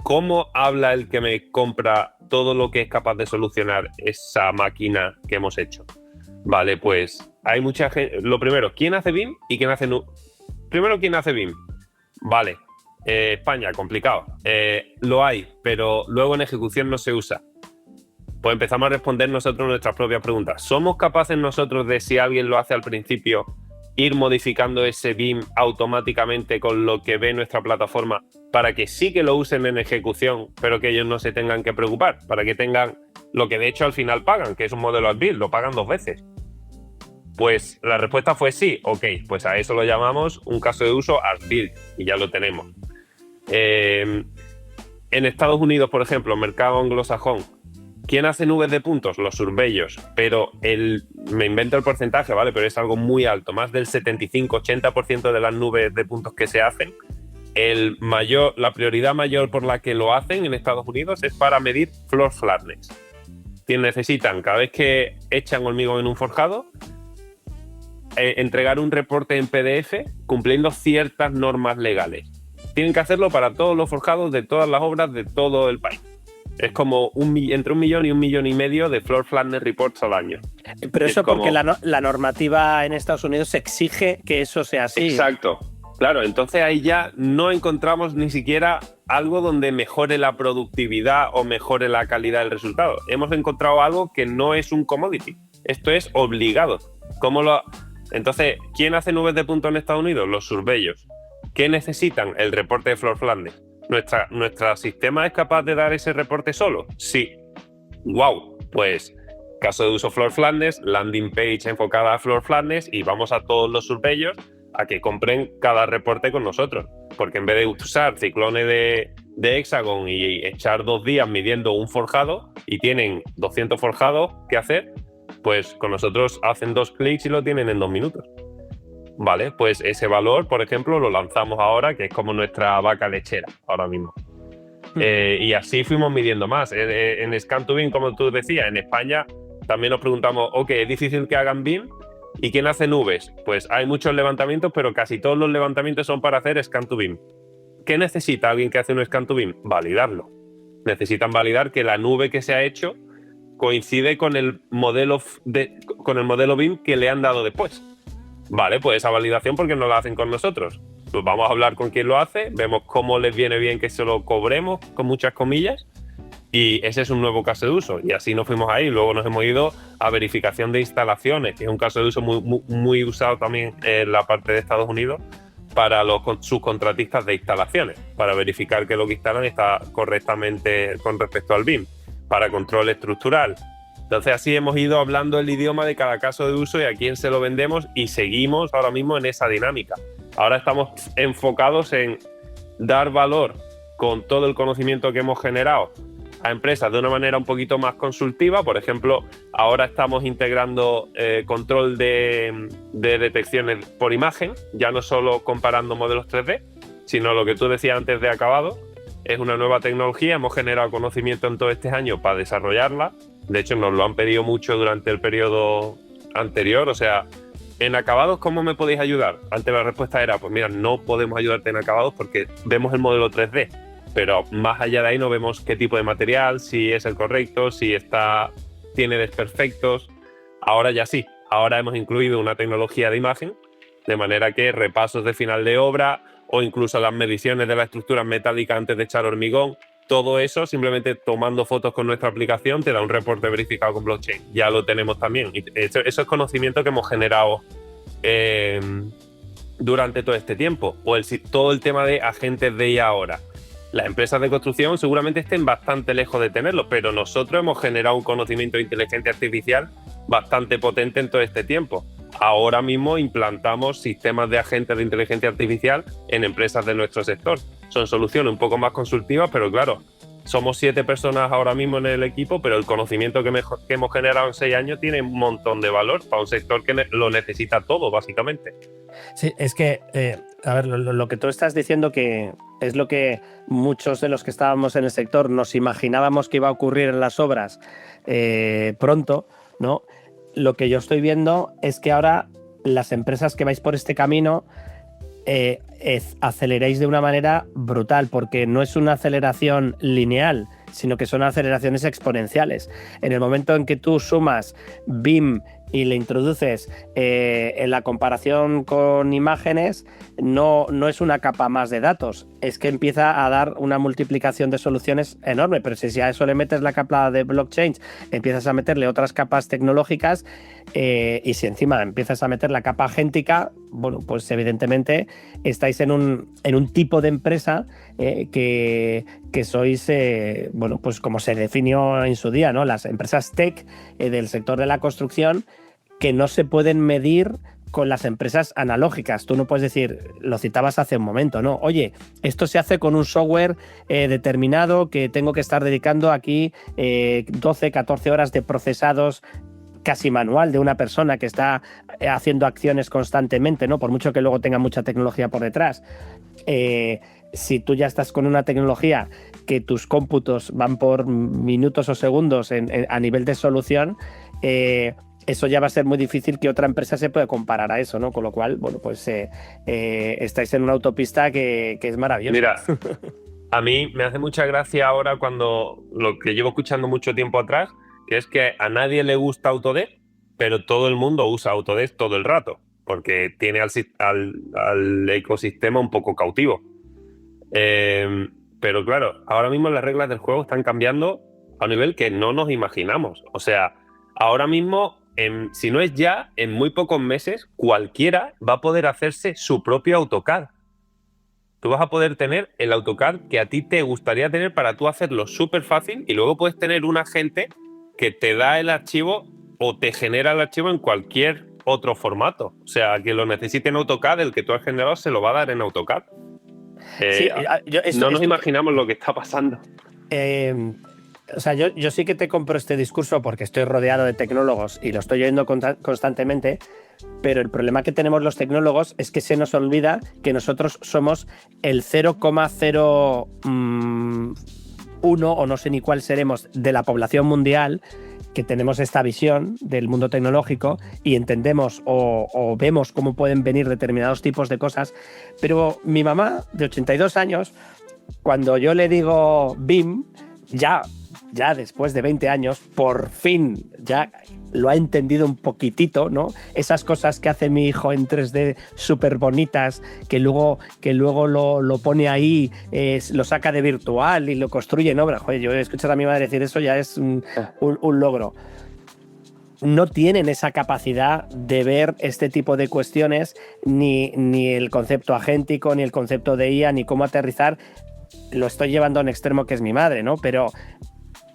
Speaker 3: ¿cómo habla el que me compra todo lo que es capaz de solucionar esa máquina que hemos hecho? Vale, pues hay mucha gente. Lo primero, ¿quién hace BIM y quién hace NUC? Primero, ¿quién hace BIM? Vale, España, complicado. Lo hay, pero luego en ejecución no se usa. Pues empezamos a responder nosotros nuestras propias preguntas. ¿Somos capaces nosotros de, si alguien lo hace al principio, ir modificando ese BIM automáticamente con lo que ve nuestra plataforma para que sí que lo usen en ejecución, pero que ellos no se tengan que preocupar? Para que tengan lo que de hecho al final pagan, que es un modelo as-built, lo pagan 2 veces. Pues la respuesta fue sí. Ok, pues a eso lo llamamos un caso de uso as-built y ya lo tenemos. En Estados Unidos, por ejemplo, mercado anglosajón, ¿Quién hace nubes de puntos? Los surveyors. Pero me invento el porcentaje, ¿vale? Pero es algo muy alto. Más del 75-80% de las nubes de puntos que se hacen, la prioridad mayor por la que lo hacen en Estados Unidos es para medir floor flatness. Necesitan, cada vez que echan hormigón en un forjado, entregar un reporte en PDF cumpliendo ciertas normas legales. Tienen que hacerlo para todos los forjados de todas las obras de todo el país. Es como entre 1 millón y 1,5 millones de floor flatness reports al año.
Speaker 2: Pero eso porque la normativa en Estados Unidos exige que eso sea así.
Speaker 3: Exacto. Claro, entonces ahí ya no encontramos ni siquiera algo donde mejore la productividad o mejore la calidad del resultado. Hemos encontrado algo que no es un commodity. Esto es obligado. Entonces, ¿quién hace nubes de puntos en Estados Unidos? Los surveyors. ¿Qué necesitan? El reporte de floor flatness. ¿Nuestro sistema es capaz de dar ese reporte solo? Sí. ¡Wow! Pues caso de uso floor flatness, landing page enfocada a floor flatness y vamos a todos los surveyors a que compren cada reporte con nosotros. Porque en vez de usar ciclones de Hexagon y echar 2 días midiendo un forjado y tienen 200 forjados que hacer, pues con nosotros hacen 2 clics y lo tienen en 2 minutos. Vale, pues ese valor, por ejemplo, lo lanzamos ahora, que es como nuestra vaca lechera ahora mismo. Y así fuimos midiendo más. En Scan2BIM, como tú decías, en España también nos preguntamos, ok, ¿es difícil que hagan BIM? ¿Y quién hace nubes? Pues hay muchos levantamientos, pero casi todos los levantamientos son para hacer Scan2BIM. ¿Qué necesita alguien que hace un Scan2BIM? Validarlo. Necesitan validar que la nube que se ha hecho coincide con el modelo BIM que le han dado después. Vale, pues esa validación, ¿por qué no la hacen con nosotros? Pues vamos a hablar con quién lo hace, vemos cómo les viene bien que se lo cobremos, con muchas comillas, y ese es un nuevo caso de uso. Y así nos fuimos ahí. Luego nos hemos ido a verificación de instalaciones, que es un caso de uso muy usado también en la parte de Estados Unidos para los subcontratistas de instalaciones, para verificar que lo que instalan está correctamente con respecto al BIM, para control estructural. Entonces así hemos ido hablando el idioma de cada caso de uso y a quién se lo vendemos y seguimos ahora mismo en esa dinámica. Ahora estamos enfocados en dar valor con todo el conocimiento que hemos generado a empresas de una manera un poquito más consultiva. Por ejemplo, ahora estamos integrando control de detecciones por imagen, ya no solo comparando modelos 3D, sino lo que tú decías antes de acabado. Es una nueva tecnología, hemos generado conocimiento en todo este año para desarrollarla. De hecho, nos lo han pedido mucho durante el periodo anterior. O sea, en acabados, ¿cómo me podéis ayudar? Antes la respuesta era, pues mira, no podemos ayudarte en acabados porque vemos el modelo 3D. Pero más allá de ahí no vemos qué tipo de material, si es el correcto, si tiene desperfectos. Ahora ya sí. Ahora hemos incluido una tecnología de imagen, de manera que repasos de final de obra o incluso las mediciones de la estructura metálica antes de echar hormigón, todo eso simplemente tomando fotos con nuestra aplicación te da un reporte verificado con blockchain. Ya lo tenemos también. Y eso es conocimiento que hemos generado durante todo este tiempo. O todo el tema de agentes de IA ahora. Las empresas de construcción seguramente estén bastante lejos de tenerlo, pero nosotros hemos generado un conocimiento de inteligencia artificial bastante potente en todo este tiempo. Ahora mismo implantamos sistemas de agentes de inteligencia artificial en empresas de nuestro sector. Son soluciones un poco más consultivas, pero claro, somos 7 personas ahora mismo en el equipo, pero el conocimiento que hemos generado en 6 años tiene un montón de valor para un sector que lo necesita todo, básicamente.
Speaker 2: Sí, es que, a ver, lo que tú estás diciendo que es lo que muchos de los que estábamos en el sector nos imaginábamos que iba a ocurrir en las obras pronto, ¿no? Lo que yo estoy viendo es que ahora las empresas que vais por este camino aceleréis de una manera brutal, porque no es una aceleración lineal, sino que son aceleraciones exponenciales. En el momento en que tú sumas BIM y le introduces en la comparación con imágenes, no es una capa más de datos, es que empieza a dar una multiplicación de soluciones enorme. Pero si a eso le metes la capa de blockchain, empiezas a meterle otras capas tecnológicas y si encima empiezas a meter la capa agéntica, bueno, pues evidentemente estáis en un tipo de empresa que sois, bueno, pues como se definió en su día, ¿no? Las empresas tech del sector de la construcción, que no se pueden medir con las empresas analógicas. Tú no puedes decir, lo citabas hace un momento, ¿no? Oye, esto se hace con un software determinado que tengo que estar dedicando aquí 12, 14 horas de procesados casi manual de una persona que está haciendo acciones constantemente, ¿no? Por mucho que luego tenga mucha tecnología por detrás. Si tú ya estás con una tecnología que tus cómputos van por minutos o segundos a nivel de solución, eso ya va a ser muy difícil que otra empresa se pueda comparar a eso, ¿no? Con lo cual, bueno, pues estáis en una autopista que es maravillosa.
Speaker 3: Mira, a mí me hace mucha gracia ahora cuando lo que llevo escuchando mucho tiempo atrás, que es que a nadie le gusta Autodesk, pero todo el mundo usa Autodesk todo el rato, porque tiene al ecosistema un poco cautivo. Pero claro, ahora mismo las reglas del juego están cambiando a un nivel que no nos imaginamos. O sea, ahora mismo, si no es ya, en muy pocos meses, cualquiera va a poder hacerse su propio AutoCAD. Tú vas a poder tener el AutoCAD que a ti te gustaría tener para tú hacerlo súper fácil, y luego puedes tener un agente que te da el archivo o te genera el archivo en cualquier otro formato. O sea, que lo necesite en AutoCAD, el que tú has generado se lo va a dar en AutoCAD.
Speaker 2: Sí,
Speaker 3: no nos imaginamos lo que está pasando.
Speaker 2: O sea, yo sí que te compro este discurso porque estoy rodeado de tecnólogos y lo estoy oyendo constantemente, pero el problema que tenemos los tecnólogos es que se nos olvida que nosotros somos el 0,01 o no sé ni cuál seremos de la población mundial, que tenemos esta visión del mundo tecnológico y entendemos o vemos cómo pueden venir determinados tipos de cosas. Pero mi mamá, de 82 años, cuando yo le digo BIM, ya después de 20 años, por fin ya lo ha entendido un poquitito, ¿no? Esas cosas que hace mi hijo en 3D súper bonitas, que luego lo pone ahí, lo saca de virtual y lo construye en obra. Joder, yo he escuchado a mi madre decir eso, ya es un logro. No tienen esa capacidad de ver este tipo de cuestiones, ni el concepto agéntico, ni el concepto de IA, ni cómo aterrizar. Lo estoy llevando a un extremo que es mi madre, ¿no? Pero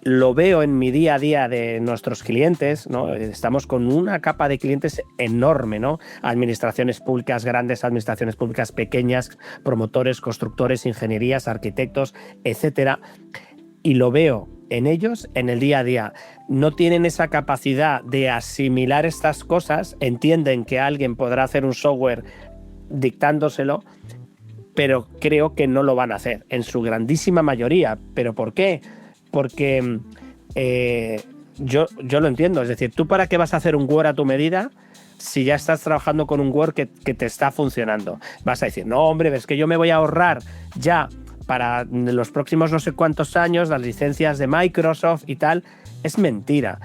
Speaker 2: lo veo en mi día a día de nuestros clientes, ¿no? Estamos con una capa de clientes enorme, ¿no? Administraciones públicas grandes, administraciones públicas pequeñas, promotores, constructores, ingenierías, arquitectos, etcétera. Y lo veo en ellos en el día a día. No tienen esa capacidad de asimilar estas cosas, entienden que alguien podrá hacer un software dictándoselo, pero creo que no lo van a hacer, en su grandísima mayoría. ¿Pero por qué? Porque yo lo entiendo. Es decir, ¿tú para qué vas a hacer un Word a tu medida si ya estás trabajando con un Word que te está funcionando? Vas a decir, no, hombre, es que yo me voy a ahorrar ya para los próximos no sé cuántos años las licencias de Microsoft y tal. Es mentira.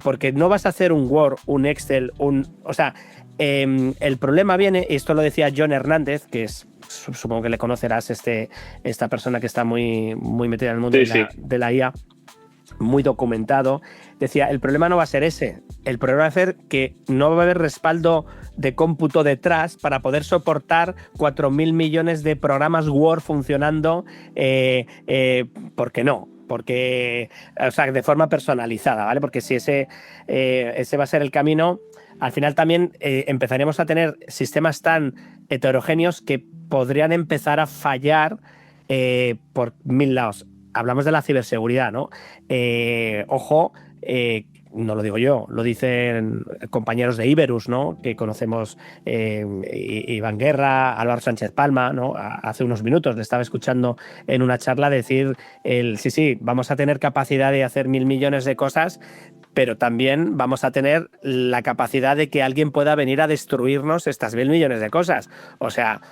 Speaker 2: Porque no vas a hacer un Word, un Excel, o sea, el problema viene, y esto lo decía John Hernández, que es, supongo que le conocerás, esta persona que está muy metida en el mundo de la IA, muy documentado. Decía, el problema no va a ser ese, el problema va a ser que no va a haber respaldo de cómputo detrás para poder soportar 4.000 millones de programas Word funcionando, ¿por qué no? Porque, o sea, de forma personalizada, ¿vale? Porque si ese va a ser el camino, al final también empezaríamos a tener sistemas tan heterogéneos que podrían empezar a fallar por 1000 lados. Hablamos de la ciberseguridad, ¿no? Ojo, no lo digo yo, lo dicen compañeros de Iberus, ¿no? Que conocemos, Iván Guerra, Álvaro Sánchez Palma, ¿no? Hace unos minutos le estaba escuchando en una charla decir, sí, vamos a tener capacidad de hacer 1.000 millones de cosas, pero también vamos a tener la capacidad de que alguien pueda venir a destruirnos estas 1.000 millones de cosas. O sea,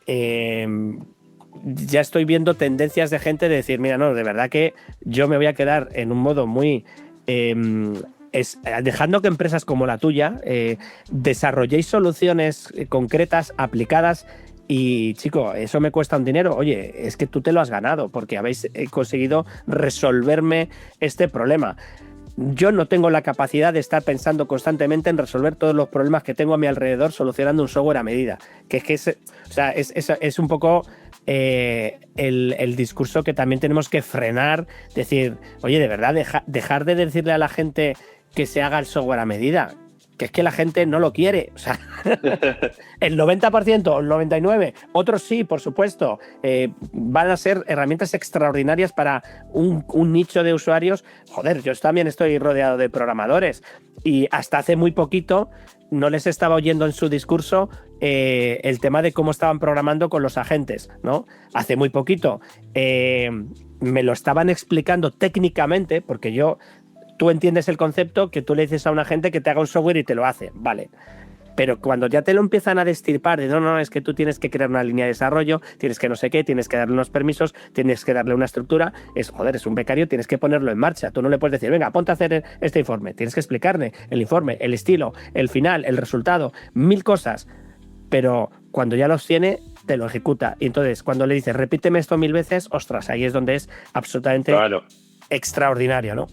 Speaker 2: ya estoy viendo tendencias de gente de decir, mira, no, de verdad que yo me voy a quedar en un modo muy... dejando que empresas como la tuya desarrolléis soluciones concretas, aplicadas, y chico, eso me cuesta un dinero. Oye, es que tú te lo has ganado porque habéis conseguido resolverme este problema. Yo no tengo la capacidad de estar pensando constantemente en resolver todos los problemas que tengo a mi alrededor solucionando un software a medida. Es un poco el discurso que también tenemos que frenar. Decir, oye, de verdad, dejar de decirle a la gente que se haga el software a medida. que es que la gente no lo quiere. O sea, el 90%, el 99%, otros sí, por supuesto, van a ser herramientas extraordinarias para un nicho de usuarios. Joder, yo también estoy rodeado de programadores y hasta hace muy poquito no les estaba oyendo en su discurso el tema de cómo estaban programando con los agentes, ¿no? Hace muy poquito me lo estaban explicando técnicamente, porque tú entiendes el concepto que tú le dices a un agente que te haga un software y te lo hace, vale. Pero cuando ya te lo empiezan a destirpar de no, es que tú tienes que crear una línea de desarrollo, tienes que no sé qué, tienes que darle unos permisos, tienes que darle una estructura, es un becario, tienes que ponerlo en marcha. Tú no le puedes decir, venga, ponte a hacer este informe, tienes que explicarle el informe, el estilo, el final, el resultado, 1000 cosas. Pero cuando ya los tiene, te lo ejecuta. Y entonces, cuando le dices, repíteme esto 1000 veces, ostras, ahí es donde es absolutamente extraordinario, ¿no?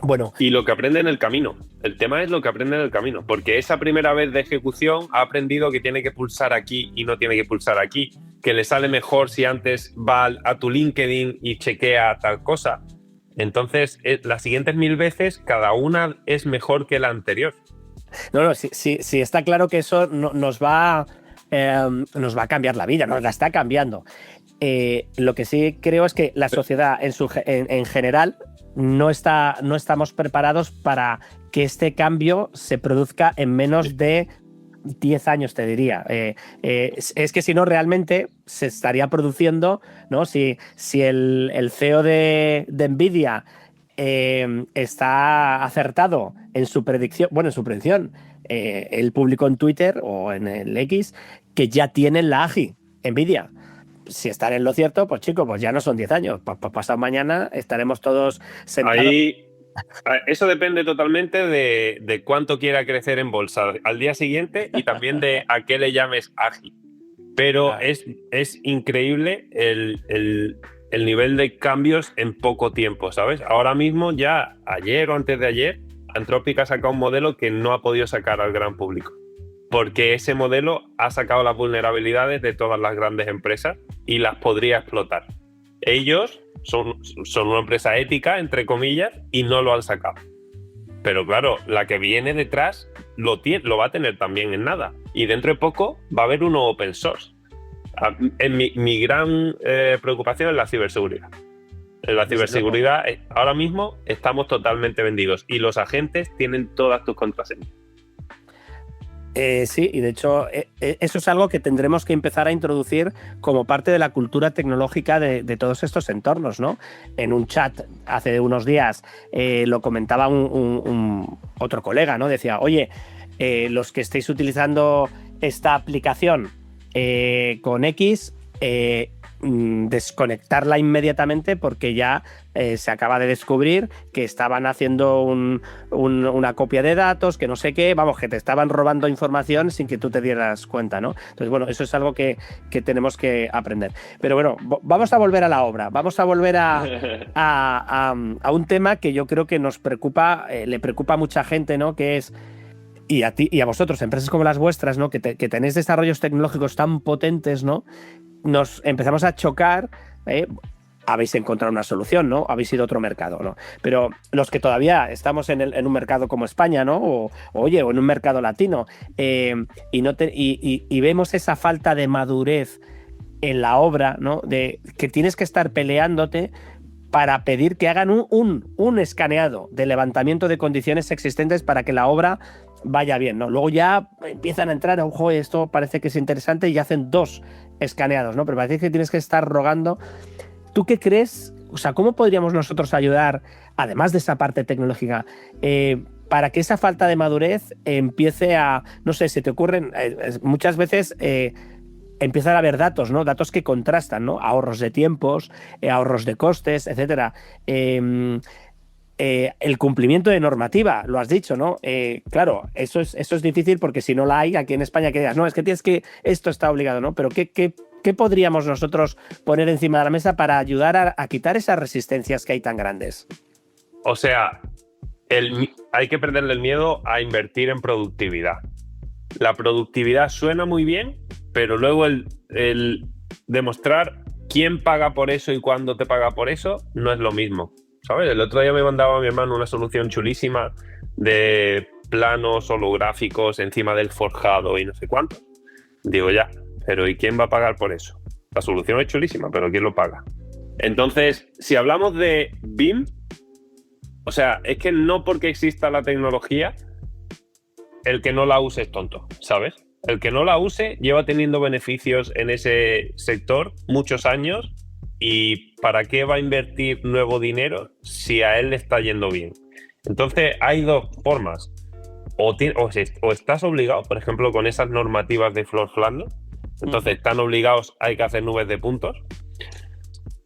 Speaker 2: Bueno.
Speaker 3: Y lo que aprende en el camino. El tema es lo que aprende en el camino. Porque esa primera vez de ejecución ha aprendido que tiene que pulsar aquí y no tiene que pulsar aquí. Que le sale mejor si antes va a tu LinkedIn y chequea tal cosa. Entonces, las siguientes 1000 veces, cada una es mejor que la anterior.
Speaker 2: No, sí, está claro que eso nos va a cambiar la vida, nos la está cambiando. Lo que sí creo es que la sociedad en general no estamos preparados para que este cambio se produzca en menos de 10 años, te diría. Es que si no, realmente se estaría produciendo, ¿no? Si el CEO de Nvidia está acertado en su predicción, él publicó en Twitter o en el X que ya tienen la AGI, Nvidia. Si están en lo cierto, pues chicos, pues ya no son 10 años. Pues pasado mañana estaremos todos sentados.
Speaker 3: Ahí, eso depende totalmente de cuánto quiera crecer en bolsa al día siguiente y también de a qué le llames ágil. Pero es increíble el nivel de cambios en poco tiempo, ¿sabes? Ahora mismo, ya ayer o antes de ayer, Anthropic ha sacado un modelo que no ha podido sacar al gran público. Porque ese modelo ha sacado las vulnerabilidades de todas las grandes empresas y las podría explotar. Ellos son una empresa ética, entre comillas, y no lo han sacado. Pero claro, la que viene detrás lo va a tener también en nada. Y dentro de poco va a haber uno open source. Mi gran preocupación es la ciberseguridad. En la ciberseguridad, ahora mismo estamos totalmente vendidos y los agentes tienen todas tus contraseñas.
Speaker 2: Sí, y de hecho eso es algo que tendremos que empezar a introducir como parte de la cultura tecnológica de todos estos entornos, ¿no? En un chat hace unos días lo comentaba otro colega, ¿no? Decía, oye, los que estéis utilizando esta aplicación con X, desconectarla inmediatamente porque ya se acaba de descubrir que estaban haciendo una copia de datos, que no sé qué, vamos, que te estaban robando información sin que tú te dieras cuenta, ¿no? Entonces, bueno, eso es algo que tenemos que aprender. Pero bueno, vamos a volver a la obra, vamos a volver a un tema que yo creo que nos preocupa, le preocupa a mucha gente, ¿no? Que es, y a ti y a vosotros, empresas como las vuestras, ¿no? Que tenéis desarrollos tecnológicos tan potentes, ¿no? Nos empezamos a chocar, habéis encontrado una solución, ¿no? Habéis ido a otro mercado, ¿no? Pero los que todavía estamos en un mercado como España, ¿no? O en un mercado latino, y vemos esa falta de madurez en la obra, ¿no? De que tienes que estar peleándote para pedir que hagan un escaneado de levantamiento de condiciones existentes para que la obra vaya bien, ¿no? Luego ya empiezan a entrar, ojo, esto parece que es interesante, y hacen 2 escaneados, ¿no? Pero parece que tienes que estar rogando. ¿Tú qué crees? O sea, ¿cómo podríamos nosotros ayudar, además de esa parte tecnológica, para que esa falta de madurez empiece a, no sé, se te ocurren, muchas veces empiezan a haber datos, ¿no? Datos que contrastan, ¿no? Ahorros de tiempos, ahorros de costes, etcétera. El cumplimiento de normativa, lo has dicho, ¿no? Claro, eso es difícil porque si no la hay aquí en España, que digas, no, es que tienes que, esto está obligado, ¿no? Pero ¿qué podríamos nosotros poner encima de la mesa para ayudar a quitar esas resistencias que hay tan grandes?
Speaker 3: O sea, hay que perderle el miedo a invertir en productividad. La productividad suena muy bien, pero luego el demostrar quién paga por eso y cuándo te paga por eso no es lo mismo, ¿sabes? El otro día me mandaba a mi hermano una solución chulísima de planos holográficos encima del forjado y no sé cuánto. Digo, ya, pero ¿y quién va a pagar por eso? La solución es chulísima, pero ¿quién lo paga? Entonces, si hablamos de BIM, o sea, es que no porque exista la tecnología, el que no la use es tonto, ¿sabes? El que no la use lleva teniendo beneficios en ese sector muchos años, y ¿para qué va a invertir nuevo dinero si a él le está yendo bien? Entonces, hay dos formas. O estás obligado, por ejemplo, con esas normativas de floor plan, ¿no? Entonces están obligados, hay que hacer nubes de puntos.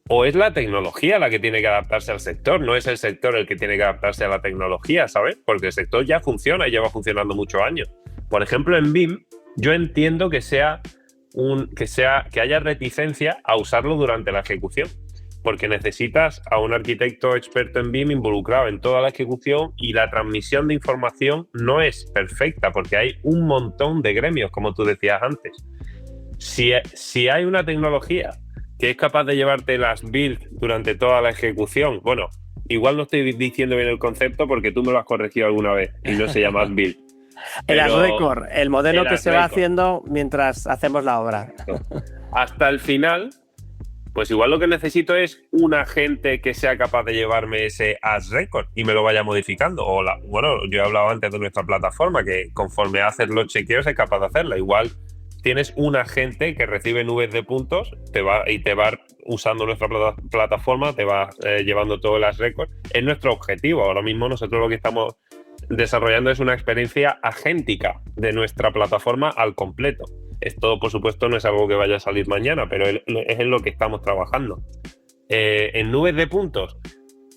Speaker 3: O es la tecnología la que tiene que adaptarse al sector, no es el sector el que tiene que adaptarse a la tecnología, ¿sabes? Porque el sector ya funciona y lleva funcionando muchos años. Por ejemplo, en BIM, yo entiendo que haya reticencia a usarlo durante la ejecución, porque necesitas a un arquitecto experto en BIM involucrado en toda la ejecución, y la transmisión de información no es perfecta porque hay un montón de gremios, como tú decías antes. Si hay una tecnología que es capaz de llevarte las builds durante toda la ejecución, bueno, igual no estoy diciendo bien el concepto porque tú me lo has corregido alguna vez y no se llama build.
Speaker 2: El as record, el modelo que se va haciendo mientras hacemos la obra.
Speaker 3: Hasta el final, pues igual lo que necesito es un agente que sea capaz de llevarme ese as record y me lo vaya modificando. Bueno, yo he hablado antes de nuestra plataforma, que conforme haces los chequeos es capaz de hacerla. Igual tienes un agente que recibe nubes de puntos, te va usando nuestra plataforma, te va llevando todo el as record. Es nuestro objetivo. Ahora mismo nosotros lo que estamos desarrollando es una experiencia agéntica de nuestra plataforma al completo. Esto, por supuesto, no es algo que vaya a salir mañana, pero es en lo que estamos trabajando. En nubes de puntos,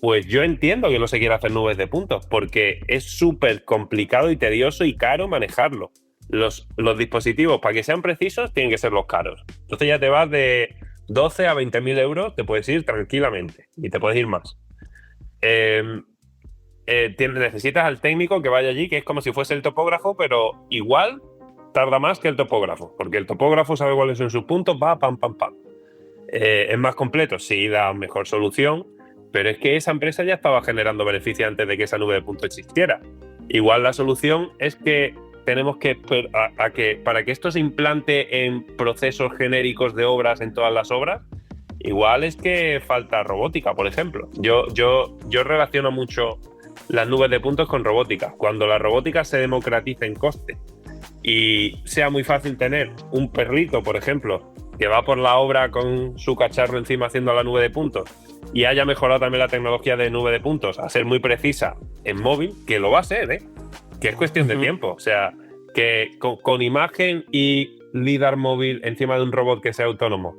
Speaker 3: pues yo entiendo que no se quiera hacer nubes de puntos, porque es súper complicado y tedioso y caro manejarlo. Los dispositivos, para que sean precisos, tienen que ser los caros. Entonces ya te vas de 12 a 20.000 euros, te puedes ir tranquilamente y te puedes ir más. Necesitas al técnico que vaya allí, que es como si fuese el topógrafo, pero igual tarda más que el topógrafo, porque el topógrafo sabe cuáles son sus puntos, va, pam, pam, pam. Es más completo, sí, da mejor solución, pero es que esa empresa ya estaba generando beneficios antes de que esa nube de puntos existiera. Igual la solución es que tenemos que para que esto se implante en procesos genéricos de obras, en todas las obras, igual es que falta robótica, por ejemplo. Yo relaciono mucho las nubes de puntos con robótica. Cuando la robótica se democratice en coste y sea muy fácil tener un perrito, por ejemplo, que va por la obra con su cacharro encima haciendo la nube de puntos, y haya mejorado también la tecnología de nube de puntos a ser muy precisa en móvil, que lo va a ser, que es cuestión de tiempo. O sea, que con imagen y lidar móvil encima de un robot que sea autónomo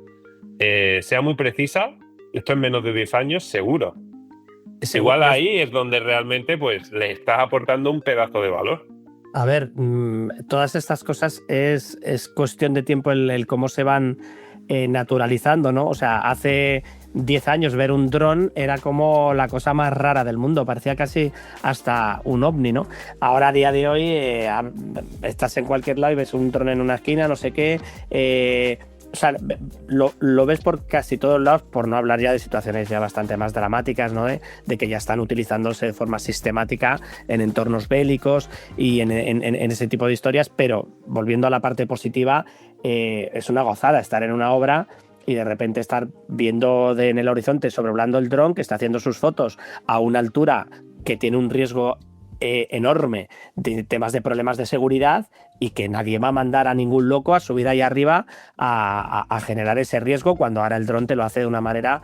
Speaker 3: sea muy precisa, esto en menos de 10 años seguro. Igual ahí es donde realmente pues le estás aportando un pedazo de valor.
Speaker 2: A ver, todas estas cosas es cuestión de tiempo el cómo se van naturalizando, ¿no? O sea, hace 10 años ver un dron era como la cosa más rara del mundo, parecía casi hasta un ovni, ¿no? Ahora, a día de hoy, estás en cualquier lado y ves un dron en una esquina, no sé qué. O sea, lo ves por casi todos lados, por no hablar ya de situaciones ya bastante más dramáticas, ¿no? De que ya están utilizándose de forma sistemática en entornos bélicos y en ese tipo de historias. Pero volviendo a la parte positiva, es una gozada estar en una obra y de repente estar viendo en el horizonte, sobrevolando el dron que está haciendo sus fotos a una altura que tiene un riesgo enorme de temas de problemas de seguridad, y que nadie va a mandar a ningún loco a subir ahí arriba a generar ese riesgo, cuando ahora el dron te lo hace de una manera.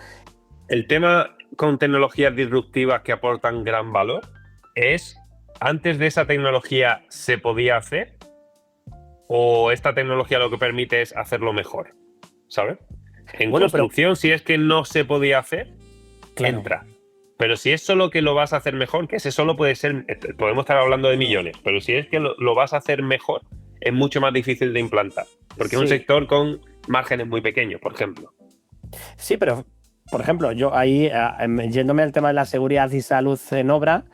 Speaker 3: El tema con tecnologías disruptivas que aportan gran valor es, ¿antes de esa tecnología se podía hacer? ¿O esta tecnología lo que permite es hacerlo mejor? ¿Sabes? En construcción, si es que no se podía hacer, claro, entra. Pero si es solo que lo vas a hacer mejor, que ese solo puede ser, podemos estar hablando de millones, pero si es que lo vas a hacer mejor, es mucho más difícil de implantar, porque es un sector con márgenes muy pequeños, por ejemplo.
Speaker 2: Sí, pero, por ejemplo, yo ahí, yéndome al tema de la seguridad y salud en obra,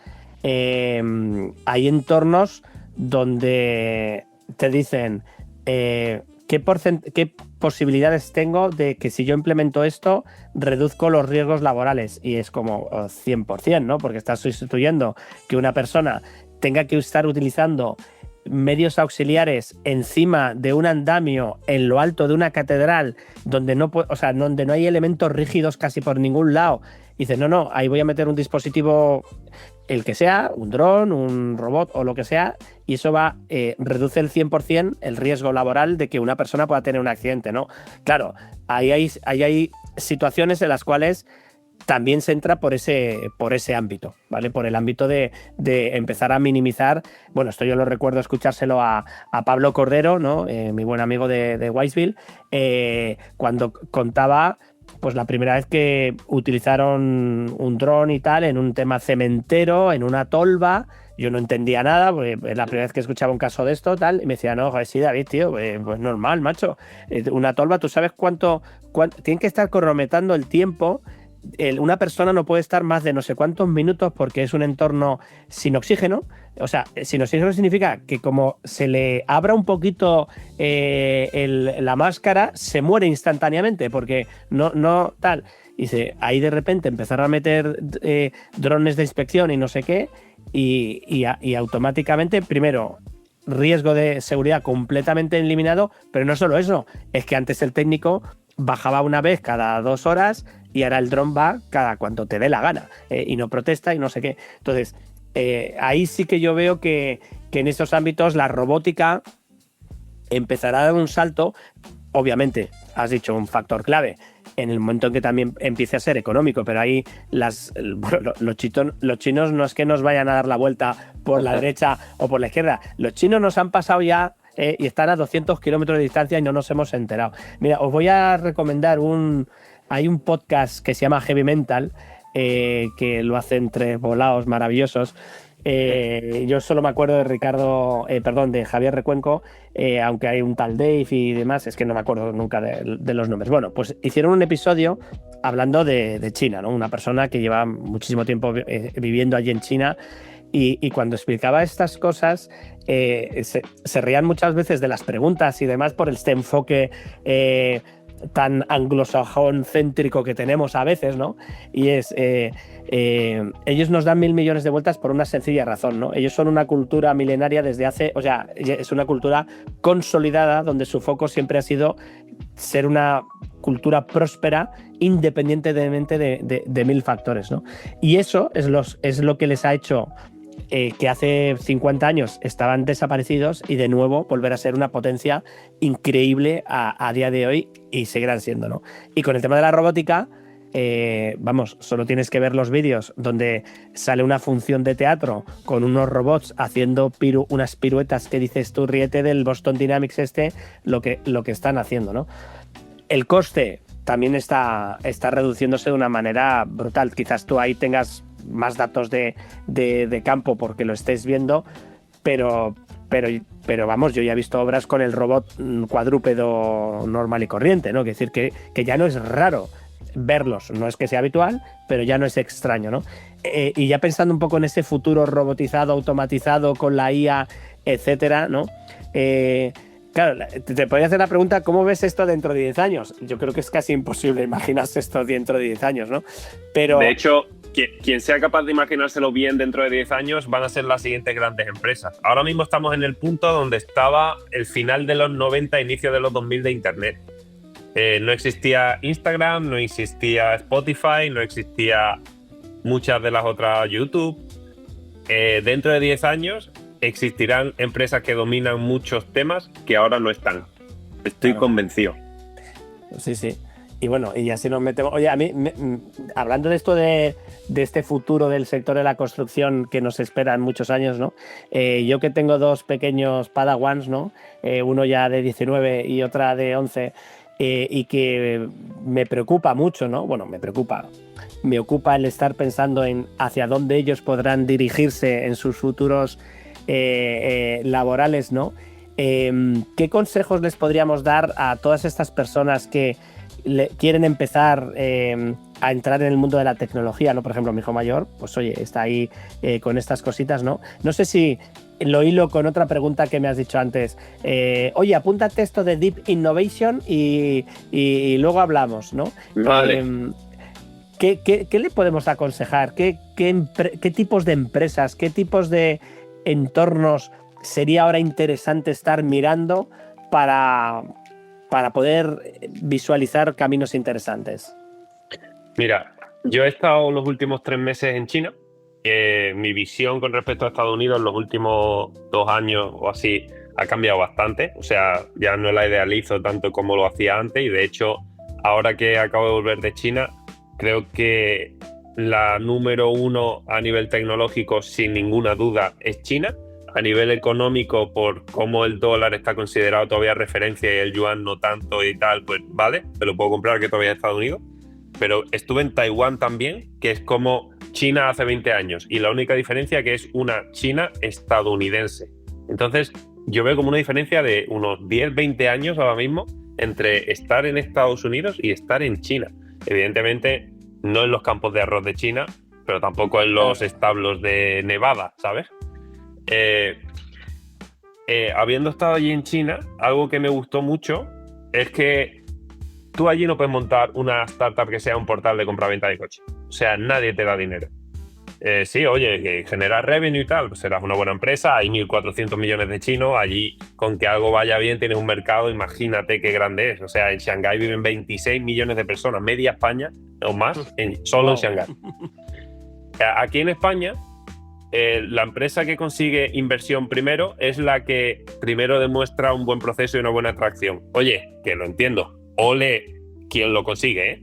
Speaker 2: hay entornos donde te dicen ¿qué posibilidades tengo de que si yo implemento esto reduzco los riesgos laborales? Y es como 100%, ¿no? Porque estás sustituyendo que una persona tenga que estar utilizando medios auxiliares encima de un andamio en lo alto de una catedral donde donde no hay elementos rígidos casi por ningún lado. Y dices, no, ahí voy a meter un dispositivo, el que sea, un dron, un robot o lo que sea, y eso reduce el 100% el riesgo laboral de que una persona pueda tener un accidente, ¿no? Claro, ahí hay situaciones en las cuales también se entra por ese ámbito, ¿vale? Por el ámbito de empezar a minimizar. Bueno, esto yo lo recuerdo escuchárselo a Pablo Cordero, ¿no? Mi buen amigo de Wiseville, cuando contaba pues la primera vez que utilizaron un dron y tal en un tema cementero, en una tolva. Yo no entendía nada, porque es la primera vez que escuchaba un caso de esto, tal, y me decía, no, joder, sí, David, tío, pues normal, macho. Una tolva, ¿tú sabes cuánto tienen que estar cronometrando el tiempo? Una persona no puede estar más de no sé cuántos minutos porque es un entorno sin oxígeno. O sea, sin oxígeno significa que como se le abra un poquito la máscara, se muere instantáneamente porque no tal. Y ahí de repente empezaron a meter drones de inspección y no sé qué, y automáticamente, primero, riesgo de seguridad completamente eliminado, pero no solo eso, es que antes el técnico bajaba una vez cada 2 horas y ahora el dron va cada cuanto te dé la gana y no protesta y no sé qué. Entonces, ahí sí que yo veo que en esos ámbitos la robótica empezará a dar un salto. Obviamente, has dicho un factor clave en el momento en que también empiece a ser económico, pero ahí los chinos no es que nos vayan a dar la vuelta por la derecha o por la izquierda. Los chinos nos han pasado ya y están a 200 kilómetros de distancia y no nos hemos enterado. Mira, os voy a recomendar hay un podcast que se llama Heavy Mental, que lo hacen 3 volados maravillosos. Yo solo me acuerdo de Javier Recuenco, aunque hay un tal Dave y demás, es que no me acuerdo nunca de los nombres. Bueno, pues hicieron un episodio hablando de China, ¿no? Una persona que lleva muchísimo tiempo viviendo allí en China. Y cuando explicaba estas cosas, se reían muchas veces de las preguntas y demás por este enfoque tan anglosajón céntrico que tenemos a veces, ¿no? Y ellos nos dan 1000 millones de vueltas por una sencilla razón, ¿no? Ellos son una cultura milenaria es una cultura consolidada donde su foco siempre ha sido ser una cultura próspera independientemente de 1000 factores, ¿no? Y eso es lo que les ha hecho que hace 50 años estaban desaparecidos y de nuevo volver a ser una potencia increíble a día de hoy y seguirán siendo, ¿no? Y con el tema de la robótica, solo tienes que ver los vídeos donde sale una función de teatro con unos robots haciendo unas piruetas que dices tú, ríete del Boston Dynamics lo que están haciendo, ¿no? El coste también está reduciéndose de una manera brutal. Quizás tú ahí tengas más datos de campo porque lo estés viendo, pero vamos, yo ya he visto obras con el robot cuadrúpedo normal y corriente, ¿no? Es decir, que ya no es raro verlos, no es que sea habitual, pero ya no es extraño, ¿no? Y ya pensando un poco en ese futuro robotizado, automatizado, con la IA, etcétera, ¿no? Claro, te podría hacer la pregunta, ¿cómo ves esto dentro de 10 años? Yo creo que es casi imposible imaginarse esto dentro de 10 años, ¿no? Pero
Speaker 3: de hecho, quien sea capaz de imaginárselo bien dentro de 10 años van a ser las siguientes grandes empresas. Ahora mismo estamos en el punto donde estaba el final de los 90, inicio de los 2000 de Internet. No existía Instagram, no existía Spotify, no existía muchas de las otras YouTube. Dentro de 10 años existirán empresas que dominan muchos temas que ahora no están. Estoy convencido.
Speaker 2: Sí, sí. Y bueno, y así nos metemos. Oye, a mí, hablando de esto de este futuro del sector de la construcción que nos espera en muchos años, ¿no? Yo que tengo 2 pequeños padawans, ¿no? Uno ya de 19 y otra de 11, y que me preocupa mucho, ¿no? Bueno, me ocupa el estar pensando en hacia dónde ellos podrán dirigirse en sus futuros laborales, ¿no? ¿Qué consejos les podríamos dar a todas estas personas que quieren empezar a entrar en el mundo de la tecnología, ¿no? Por ejemplo, mi hijo mayor, pues oye, está ahí con estas cositas, ¿no? No sé si lo hilo con otra pregunta que me has dicho antes. Oye, apúntate esto de Deep Innovation y luego hablamos, ¿no?
Speaker 3: Vale.
Speaker 2: ¿Qué le podemos aconsejar? ¿Qué tipos de empresas, qué tipos de entornos sería ahora interesante estar mirando para poder visualizar caminos interesantes?
Speaker 3: Mira, yo he estado los últimos 3 meses en China. Mi visión con respecto a Estados Unidos en los últimos 2 años o así ha cambiado bastante. O sea, ya no la idealizo tanto como lo hacía antes, y de hecho, ahora que acabo de volver de China, creo que la número 1 a nivel tecnológico, sin ninguna duda, es China. A nivel económico, por cómo el dólar está considerado todavía referencia y el yuan no tanto y tal, pues vale, te lo puedo comprar que todavía es Estados Unidos. Pero estuve en Taiwán también, que es como China hace 20 años, y la única diferencia que es una China estadounidense. Entonces, yo veo como una diferencia de unos 10, 20 años ahora mismo entre estar en Estados Unidos y estar en China. Evidentemente, no en los campos de arroz de China, pero tampoco en los establos de Nevada, ¿sabes? Habiendo estado allí en China, algo que me gustó mucho es que tú allí no puedes montar una startup que sea un portal de compra-venta de coches. O sea, nadie te da dinero. Sí, oye, que generas revenue y tal, pues serás una buena empresa, hay 1.400 millones de chinos, allí con que algo vaya bien tienes un mercado, imagínate qué grande es. O sea, en Shanghái viven 26 millones de personas, media España o más, solo en Shanghái. Aquí en España, la empresa que consigue inversión primero es la que primero demuestra un buen proceso y una buena atracción. Oye, que lo entiendo, ole quien lo consigue, ¿eh?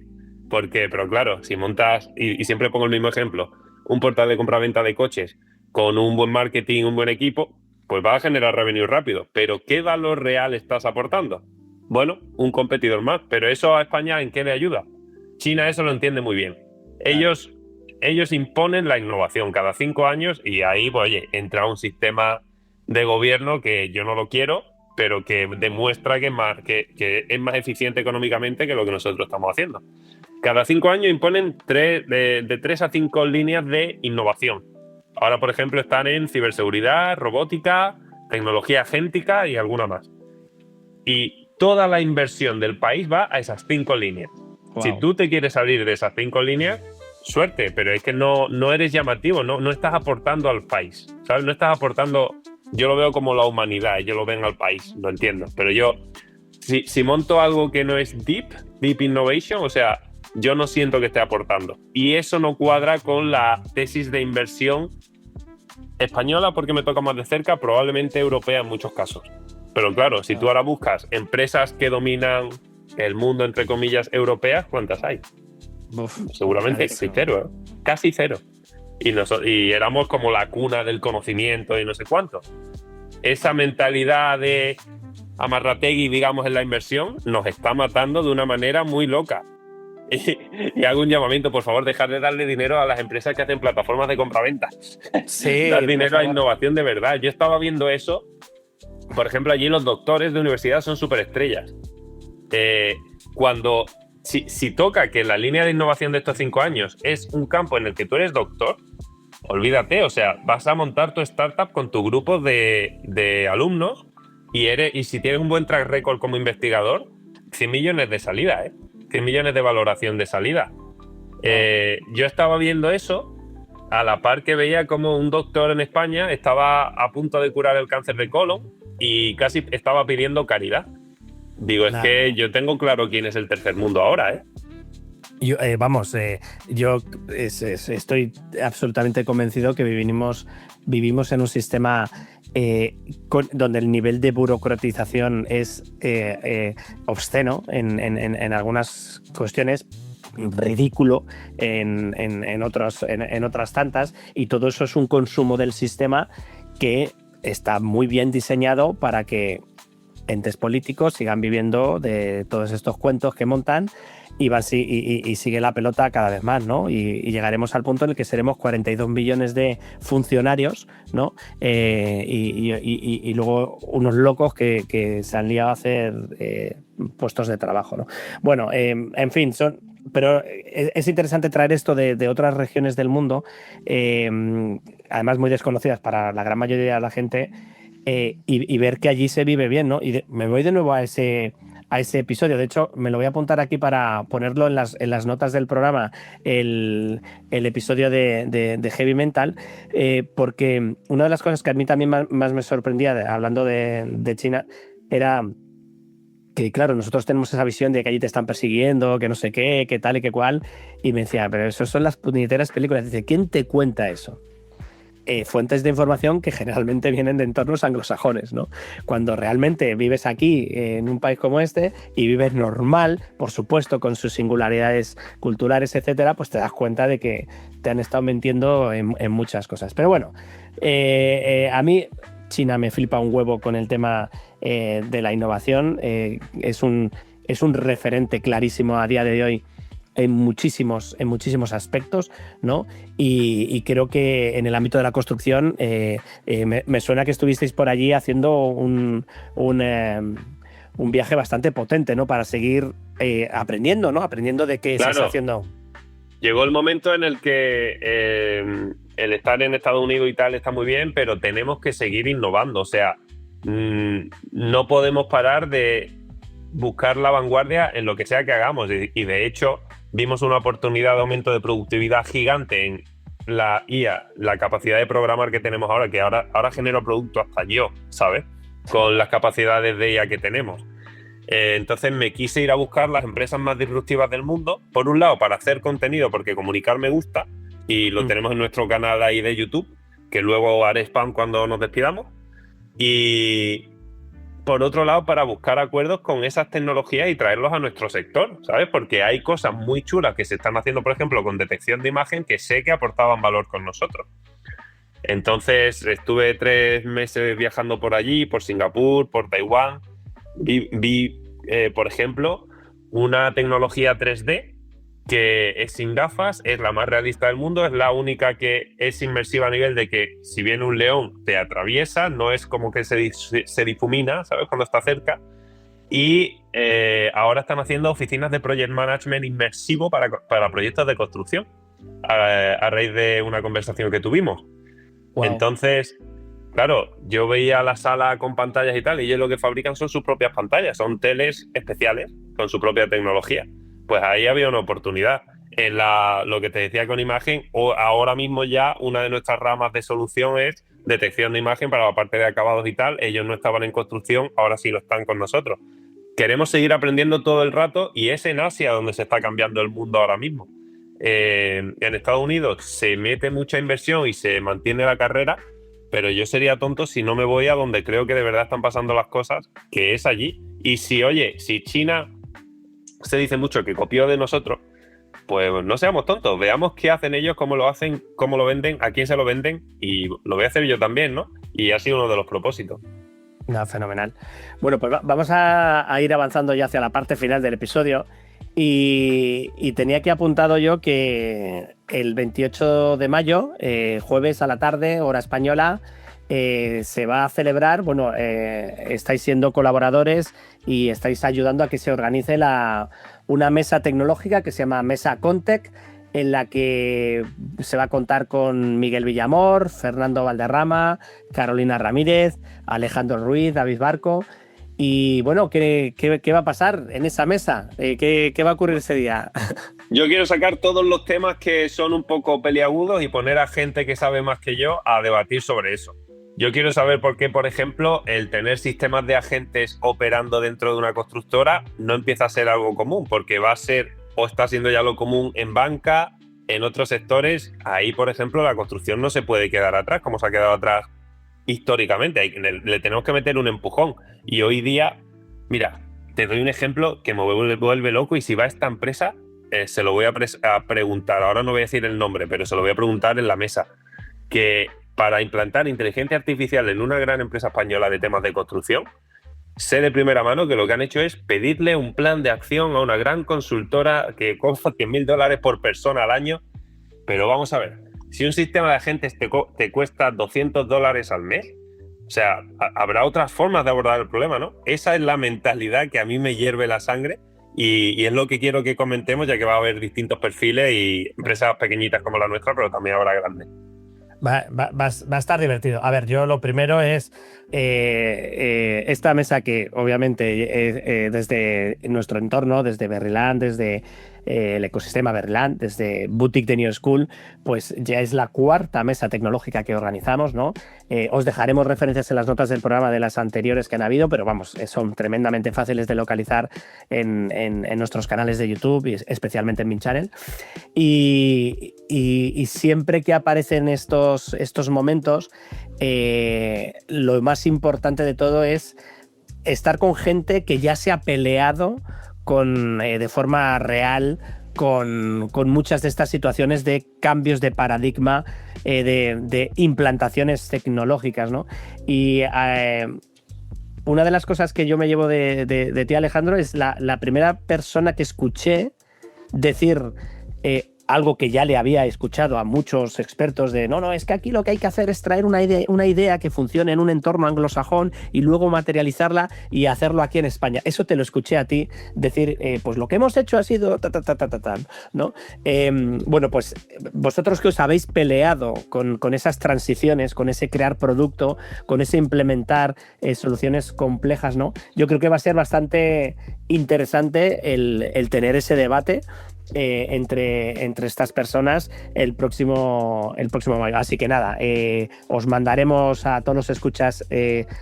Speaker 3: Pero claro, si montas, y siempre pongo el mismo ejemplo, un portal de compra-venta de coches con un buen marketing, un buen equipo, pues va a generar revenue rápido. Pero ¿qué valor real estás aportando? Bueno, un competidor más. Pero eso a España, ¿en qué le ayuda? China eso lo entiende muy bien. Ellos imponen la innovación cada 5 años, y ahí, pues, oye, entra un sistema de gobierno que yo no lo quiero, pero que demuestra que es más eficiente económicamente que lo que nosotros estamos haciendo. Cada 5 años imponen de 3 a 5 líneas de innovación. Ahora, por ejemplo, están en ciberseguridad, robótica, tecnología agéntica y alguna más. Y toda la inversión del país va a esas 5 líneas. Wow. Si tú te quieres salir de esas 5 líneas, suerte, pero es que no eres llamativo, no estás aportando al país, ¿sabes? No estás aportando. Yo lo veo como la humanidad, ellos lo ven al país, lo entiendo. Pero yo, si monto algo que no es deep innovation, o sea, yo no siento que esté aportando. Y eso no cuadra con la tesis de inversión española, porque me toca más de cerca, probablemente europea en muchos casos. Pero claro, si tú ahora buscas empresas que dominan el mundo, entre comillas, europeas, ¿cuántas hay? Seguramente cero, ¿eh? Casi cero. Y éramos como la cuna del conocimiento y no sé cuánto. Esa mentalidad de amarrategui, digamos, en la inversión, nos está matando de una manera muy loca. Y hago un llamamiento, por favor, dejar de darle dinero a las empresas que hacen plataformas de compraventa.
Speaker 2: Sí,
Speaker 3: dar dinero a innovación de verdad. Yo estaba viendo eso. Por ejemplo, allí los doctores de universidad son superestrellas. Si toca que la línea de innovación de estos 5 años es un campo en el que tú eres doctor, olvídate, o sea, vas a montar tu startup con tu grupo de alumnos y si tienes un buen track record como investigador, 100 millones de salida, 100 millones de valoración de salida. Yo estaba viendo eso a la par que veía como un doctor en España estaba a punto de curar el cáncer de colon y casi estaba pidiendo caridad. Digo, es que yo tengo claro quién es el tercer mundo ahora, ¿eh?
Speaker 2: Yo estoy absolutamente convencido que vivimos en un sistema donde el nivel de burocratización es obsceno en algunas cuestiones, ridículo en otras tantas, y todo eso es un consumo del sistema que está muy bien diseñado para que entes políticos sigan viviendo de todos estos cuentos que montan y sigue la pelota cada vez más, ¿no? Y llegaremos al punto en el que seremos 42 millones de funcionarios, ¿no? Y luego unos locos que se han liado a hacer puestos de trabajo, ¿no? Bueno, en fin, pero es interesante traer esto de otras regiones del mundo, además muy desconocidas para la gran mayoría de la gente, y ver que allí se vive bien, ¿no? Me voy de nuevo a ese a ese episodio. De hecho, me lo voy a apuntar aquí para ponerlo en las notas del programa, el episodio de Heavy Mental, porque una de las cosas que a mí también más me sorprendía, hablando de China, era que, claro, nosotros tenemos esa visión de que allí te están persiguiendo, que no sé qué, que tal y que cual, y me decía, pero eso son las puñeteras películas. Dice, ¿quién te cuenta eso? Fuentes de información que generalmente vienen de entornos anglosajones, ¿no? Cuando realmente vives aquí, en un país como este, y vives normal, por supuesto, con sus singularidades culturales, etcétera, pues te das cuenta de que te han estado mintiendo en muchas cosas. Pero bueno, a mí China me flipa un huevo con el tema de la innovación. Es un referente clarísimo a día de hoy en muchísimos aspectos, ¿no? Y creo que en el ámbito de la construcción me suena que estuvisteis por allí haciendo un viaje bastante potente, ¿no? Para seguir aprendiendo, ¿no? Aprendiendo de qué se está haciendo.
Speaker 3: Llegó el momento en el que el estar en Estados Unidos y tal está muy bien, pero tenemos que seguir innovando. O sea, no podemos parar de buscar la vanguardia en lo que sea que hagamos. Y de hecho, vimos una oportunidad de aumento de productividad gigante en la IA, la capacidad de programar que tenemos ahora, que ahora genero productos hasta yo, ¿sabes? Con las capacidades de IA que tenemos. Entonces me quise ir a buscar las empresas más disruptivas del mundo, por un lado para hacer contenido, porque comunicar me gusta, y lo tenemos en nuestro canal ahí de YouTube, que luego haré spam cuando nos despidamos, y por otro lado para buscar acuerdos con esas tecnologías y traerlos a nuestro sector, ¿sabes? Porque hay cosas muy chulas que se están haciendo, por ejemplo, con detección de imagen, que sé que aportaban valor con nosotros. Entonces estuve 3 meses viajando por allí, por Singapur, por Taiwán. Vi por ejemplo, una tecnología 3D que es sin gafas, es la más realista del mundo, es la única que es inmersiva a nivel de que si viene un león te atraviesa, no es como que se difumina, ¿sabes? Cuando está cerca. Y ahora están haciendo oficinas de project management inmersivo para proyectos de construcción a raíz de una conversación que tuvimos. Wow. Entonces, claro, yo veía la sala con pantallas y tal, y ellos lo que fabrican son sus propias pantallas, son teles especiales con su propia tecnología. Pues ahí había una oportunidad. En lo que te decía con imagen, ahora mismo ya una de nuestras ramas de solución es detección de imagen para la parte de acabados y tal. Ellos no estaban en construcción, ahora sí lo están con nosotros. Queremos seguir aprendiendo todo el rato y es en Asia donde se está cambiando el mundo ahora mismo. En Estados Unidos se mete mucha inversión y se mantiene la carrera, pero yo sería tonto si no me voy a donde creo que de verdad están pasando las cosas, que es allí. Y si China se dice mucho que copió de nosotros, pues no seamos tontos, veamos qué hacen ellos, cómo lo hacen, cómo lo venden, a quién se lo venden, y lo voy a hacer yo también, ¿no? Y ha sido uno de los propósitos.
Speaker 2: No, fenomenal. Bueno, pues vamos a ir avanzando ya hacia la parte final del episodio. Y tenía aquí apuntado yo que el 28 de mayo, jueves a la tarde, hora española, se va a celebrar, estáis siendo colaboradores y estáis ayudando a que se organice una mesa tecnológica que se llama Mesa Contec, en la que se va a contar con Miguel Villamor, Fernando Valderrama, Carolina Ramírez, Alejandro Ruiz, David Barco. Y bueno, ¿qué va a pasar en esa mesa? ¿Qué va a ocurrir ese día?
Speaker 3: Yo quiero sacar todos los temas que son un poco peliagudos y poner a gente que sabe más que yo a debatir sobre eso. Yo quiero saber por qué, por ejemplo, el tener sistemas de agentes operando dentro de una constructora no empieza a ser algo común, porque va a ser o está siendo ya lo común en banca, en otros sectores. Ahí, por ejemplo, la construcción no se puede quedar atrás, como se ha quedado atrás históricamente. Le tenemos que meter un empujón. Y hoy día, mira, te doy un ejemplo que me vuelve loco, y si va a esta empresa, se lo voy a preguntar. Ahora no voy a decir el nombre, pero se lo voy a preguntar en la mesa. Que para implantar inteligencia artificial en una gran empresa española de temas de construcción, sé de primera mano que lo que han hecho es pedirle un plan de acción a una gran consultora que cuesta $100.000 por persona al año. Pero vamos a ver, si un sistema de agentes te cuesta $200 al mes, o sea, habrá otras formas de abordar el problema, ¿no? Esa es la mentalidad que a mí me hierve la sangre, y es lo que quiero que comentemos, ya que va a haber distintos perfiles y empresas pequeñitas como la nuestra, pero también habrá grandes.
Speaker 2: Va a estar divertido. A ver, yo lo primero es esta mesa que obviamente desde nuestro entorno, desde Berryland, desde el ecosistema Berryland, desde Boutique de New School, pues ya es la cuarta mesa tecnológica que organizamos, ¿no? Os dejaremos referencias en las notas del programa de las anteriores que han habido, pero vamos, son tremendamente fáciles de localizar en nuestros canales de YouTube, y especialmente en mi channel. Y siempre que aparecen estos momentos, lo más importante de todo es estar con gente que ya se ha peleado de forma real con muchas de estas situaciones de cambios de paradigma, de implantaciones tecnológicas, ¿no? Y una de las cosas que yo me llevo de ti, Alejandro, es la primera persona que escuché decir algo que ya le había escuchado a muchos expertos de no, es que aquí lo que hay que hacer es traer una idea que funcione en un entorno anglosajón y luego materializarla y hacerlo aquí en España. Eso te lo escuché a ti decir, pues lo que hemos hecho ha sido ¿no? Bueno, pues vosotros que os habéis peleado con esas transiciones, con ese crear producto, con ese implementar soluciones complejas, ¿no? Yo creo que va a ser bastante interesante el tener ese debate entre estas personas el próximo mayo. Así que nada, os mandaremos a todos los escuchas,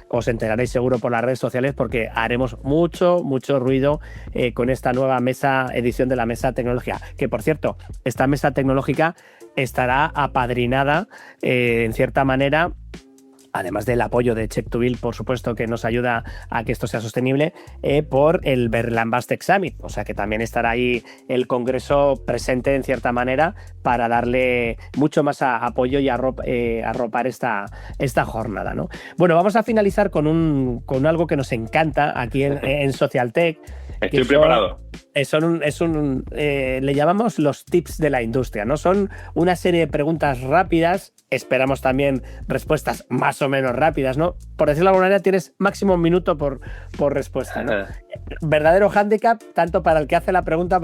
Speaker 2: os enteraréis seguro por las redes sociales, porque haremos mucho ruido con esta nueva edición de la Mesa Tecnológica, que por cierto, esta Mesa Tecnológica estará apadrinada en cierta manera, además del apoyo de Check2Build, por supuesto, que nos ayuda a que esto sea sostenible, por el Berryland Bastek Summit. O sea que también estará ahí el Congreso presente en cierta manera para darle mucho más apoyo y arropar esta jornada, ¿no? Bueno, vamos a finalizar con algo que nos encanta aquí en Socialtech.
Speaker 3: Estoy preparado.
Speaker 2: Le llamamos los tips de la industria, ¿no? Son una serie de preguntas rápidas, esperamos también respuestas más o menos rápidas, ¿no? Por decirlo de alguna manera, tienes máximo un minuto por respuesta, ¿no? Verdadero hándicap, tanto para el que hace la pregunta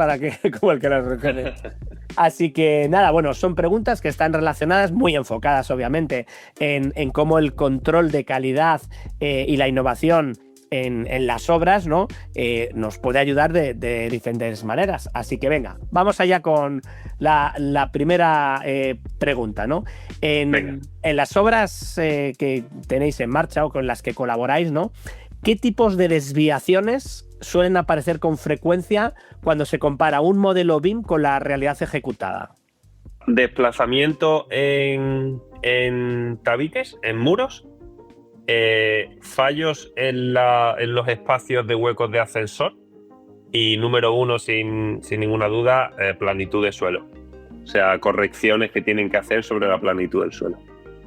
Speaker 2: como el que la responde. Así que nada, bueno, son preguntas que están relacionadas, muy enfocadas obviamente en cómo el control de calidad y la innovación en las obras, ¿no? Nos puede ayudar de diferentes maneras. Así que venga, vamos allá con la primera pregunta, ¿no? En las obras que tenéis en marcha o con las que colaboráis, ¿no? ¿Qué tipos de desviaciones suelen aparecer con frecuencia cuando se compara un modelo BIM con la realidad ejecutada?
Speaker 3: Desplazamiento en tabiques, en muros. Fallos en los espacios de huecos de ascensor y número uno, sin ninguna duda, planitud de suelo. O sea, correcciones que tienen que hacer sobre la planitud del suelo.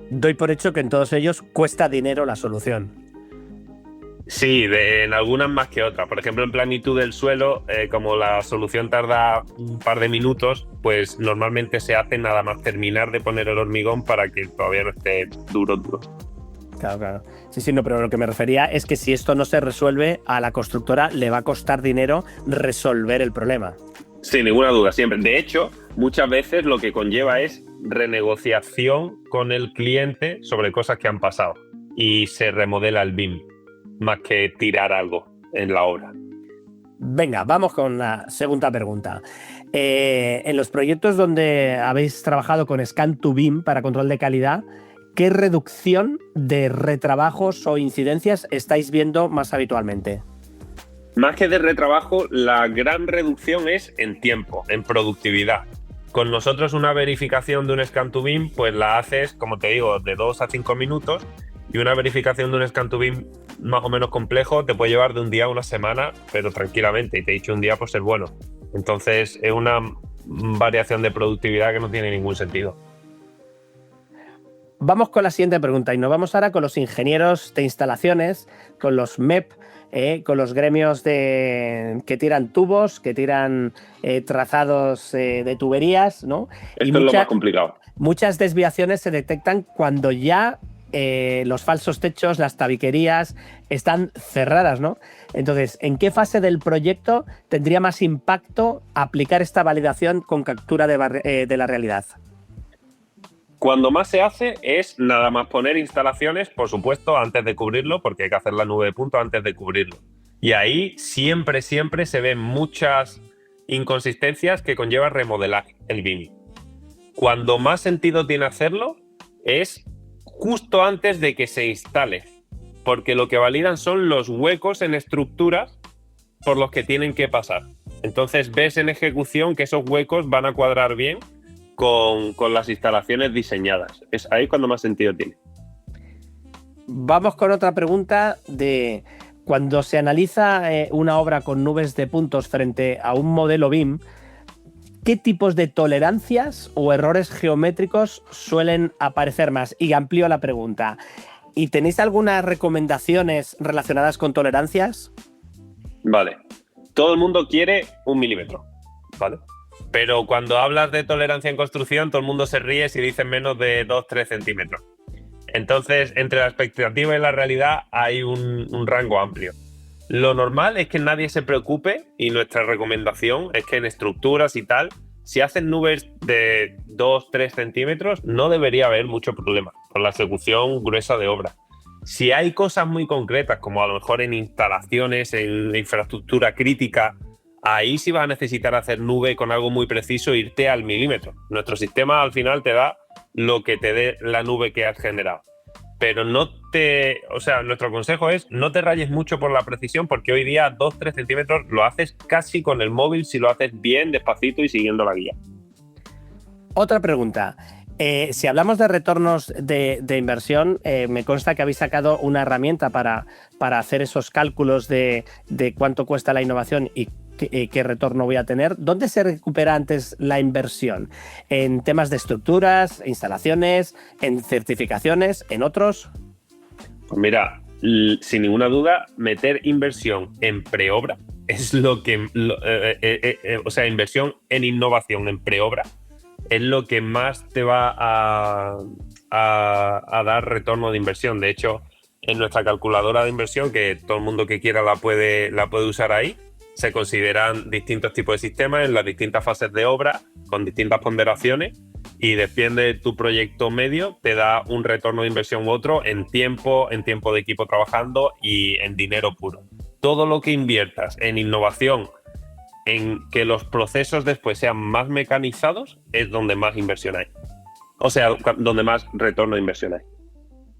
Speaker 2: Doy por hecho que en todos ellos cuesta dinero la solución.
Speaker 3: Sí, en algunas más que otras. Por ejemplo, en planitud del suelo, como la solución tarda un par de minutos, pues normalmente se hace nada más terminar de poner el hormigón para que todavía no esté duro.
Speaker 2: Claro. Sí, no, pero lo que me refería es que si esto no se resuelve, a la constructora le va a costar dinero resolver el problema.
Speaker 3: Sin ninguna duda, siempre. De hecho, muchas veces lo que conlleva es renegociación con el cliente sobre cosas que han pasado y se remodela el BIM, más que tirar algo en la obra.
Speaker 2: Venga, vamos con la segunda pregunta. En los proyectos donde habéis trabajado con Scan2BIM para control de calidad, ¿qué reducción de retrabajos o incidencias estáis viendo más habitualmente?
Speaker 3: Más que de retrabajo, la gran reducción es en tiempo, en productividad. Con nosotros una verificación de un Scan2BIM, pues la haces, como te digo, de 2 a 5 minutos, y una verificación de un Scan2BIM más o menos complejo te puede llevar de un día a una semana, pero tranquilamente, y te he dicho un día por ser bueno. Entonces es una variación de productividad que no tiene ningún sentido.
Speaker 2: Vamos con la siguiente pregunta y nos vamos ahora con los ingenieros de instalaciones, con los MEP, con los gremios que tiran tubos, que tiran trazados de tuberías, ¿no?
Speaker 3: Esto es lo más complicado.
Speaker 2: Muchas desviaciones se detectan cuando ya los falsos techos, las tabiquerías están cerradas, ¿no? Entonces, ¿en qué fase del proyecto tendría más impacto aplicar esta validación con captura de la realidad?
Speaker 3: Cuando más se hace es nada más poner instalaciones, por supuesto, antes de cubrirlo, porque hay que hacer la nube de puntos antes de cubrirlo. Y ahí siempre se ven muchas inconsistencias que conlleva remodelar el BIM. Cuando más sentido tiene hacerlo es justo antes de que se instale, porque lo que validan son los huecos en estructuras por los que tienen que pasar. Entonces ves en ejecución que esos huecos van a cuadrar bien con las instalaciones diseñadas. Es ahí cuando más sentido tiene.
Speaker 2: Vamos con otra pregunta de cuando se analiza una obra con nubes de puntos frente a un modelo BIM, ¿qué tipos de tolerancias o errores geométricos suelen aparecer más? Y amplío la pregunta. ¿Y tenéis algunas recomendaciones relacionadas con tolerancias?
Speaker 3: Vale. Todo el mundo quiere 1 milímetro, ¿vale? Pero cuando hablas de tolerancia en construcción, todo el mundo se ríe si dicen menos de 2-3 centímetros. Entonces, entre la expectativa y la realidad hay un rango amplio. Lo normal es que nadie se preocupe y nuestra recomendación es que en estructuras y tal, si hacen nubes de 2-3 centímetros, no debería haber mucho problema con la ejecución gruesa de obra. Si hay cosas muy concretas, como a lo mejor en instalaciones, en infraestructura crítica, ahí sí vas a necesitar hacer nube con algo muy preciso e irte al milímetro. Nuestro sistema al final te da lo que te dé la nube que has generado. Pero nuestro consejo es no te rayes mucho por la precisión, porque hoy día 2-3 centímetros lo haces casi con el móvil si lo haces bien, despacito y siguiendo la guía.
Speaker 2: Otra pregunta. Si hablamos de retornos de inversión, me consta que habéis sacado una herramienta para hacer esos cálculos de cuánto cuesta la innovación y qué retorno voy a tener. ¿Dónde se recupera antes la inversión? ¿En temas de estructuras, instalaciones, en certificaciones, en otros?
Speaker 3: Pues mira, sin ninguna duda, meter inversión en preobra es lo que... inversión en innovación en preobra es lo que más te va a dar retorno de inversión. De hecho, en nuestra calculadora de inversión, que todo el mundo que quiera la puede usar ahí, se consideran distintos tipos de sistemas en las distintas fases de obra, con distintas ponderaciones, y depende de tu proyecto medio, te da un retorno de inversión u otro en tiempo de equipo trabajando y en dinero puro. Todo lo que inviertas en innovación, en que los procesos después sean más mecanizados, es donde más inversión hay. O sea, donde más retorno de inversión hay.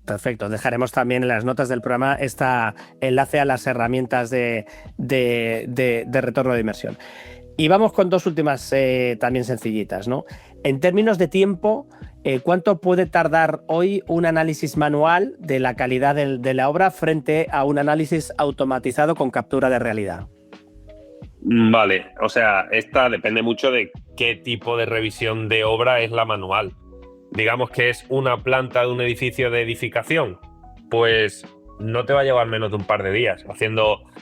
Speaker 2: Perfecto. Dejaremos también en las notas del programa este enlace a las herramientas de retorno de inversión. Y vamos con dos últimas también sencillitas, ¿no? En términos de tiempo, ¿cuánto puede tardar hoy un análisis manual de la calidad de la obra frente a un análisis automatizado con captura de realidad?
Speaker 3: Vale, o sea, esta depende mucho de qué tipo de revisión de obra es la manual. Digamos que es una planta de un edificio de edificación, pues no te va a llevar menos de un par de días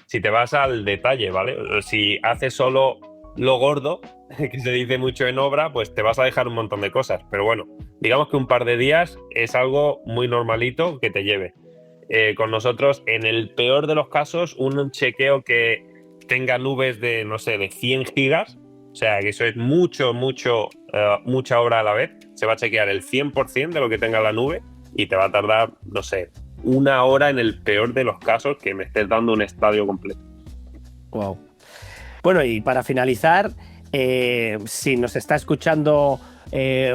Speaker 3: si te vas al detalle, ¿vale? Si haces solo lo gordo, que se dice mucho en obra, pues te vas a dejar un montón de cosas. Pero bueno, digamos que un par de días es algo muy normalito que te lleve. Con nosotros, en el peor de los casos, un chequeo que tenga nubes de, no sé, de 100 gigas, o sea, que eso es mucha obra a la vez, se va a chequear el 100% de lo que tenga la nube y te va a tardar, no sé, 1 hora en el peor de los casos que me estés dando un estadio completo.
Speaker 2: Wow. Bueno, y para finalizar, si nos está escuchando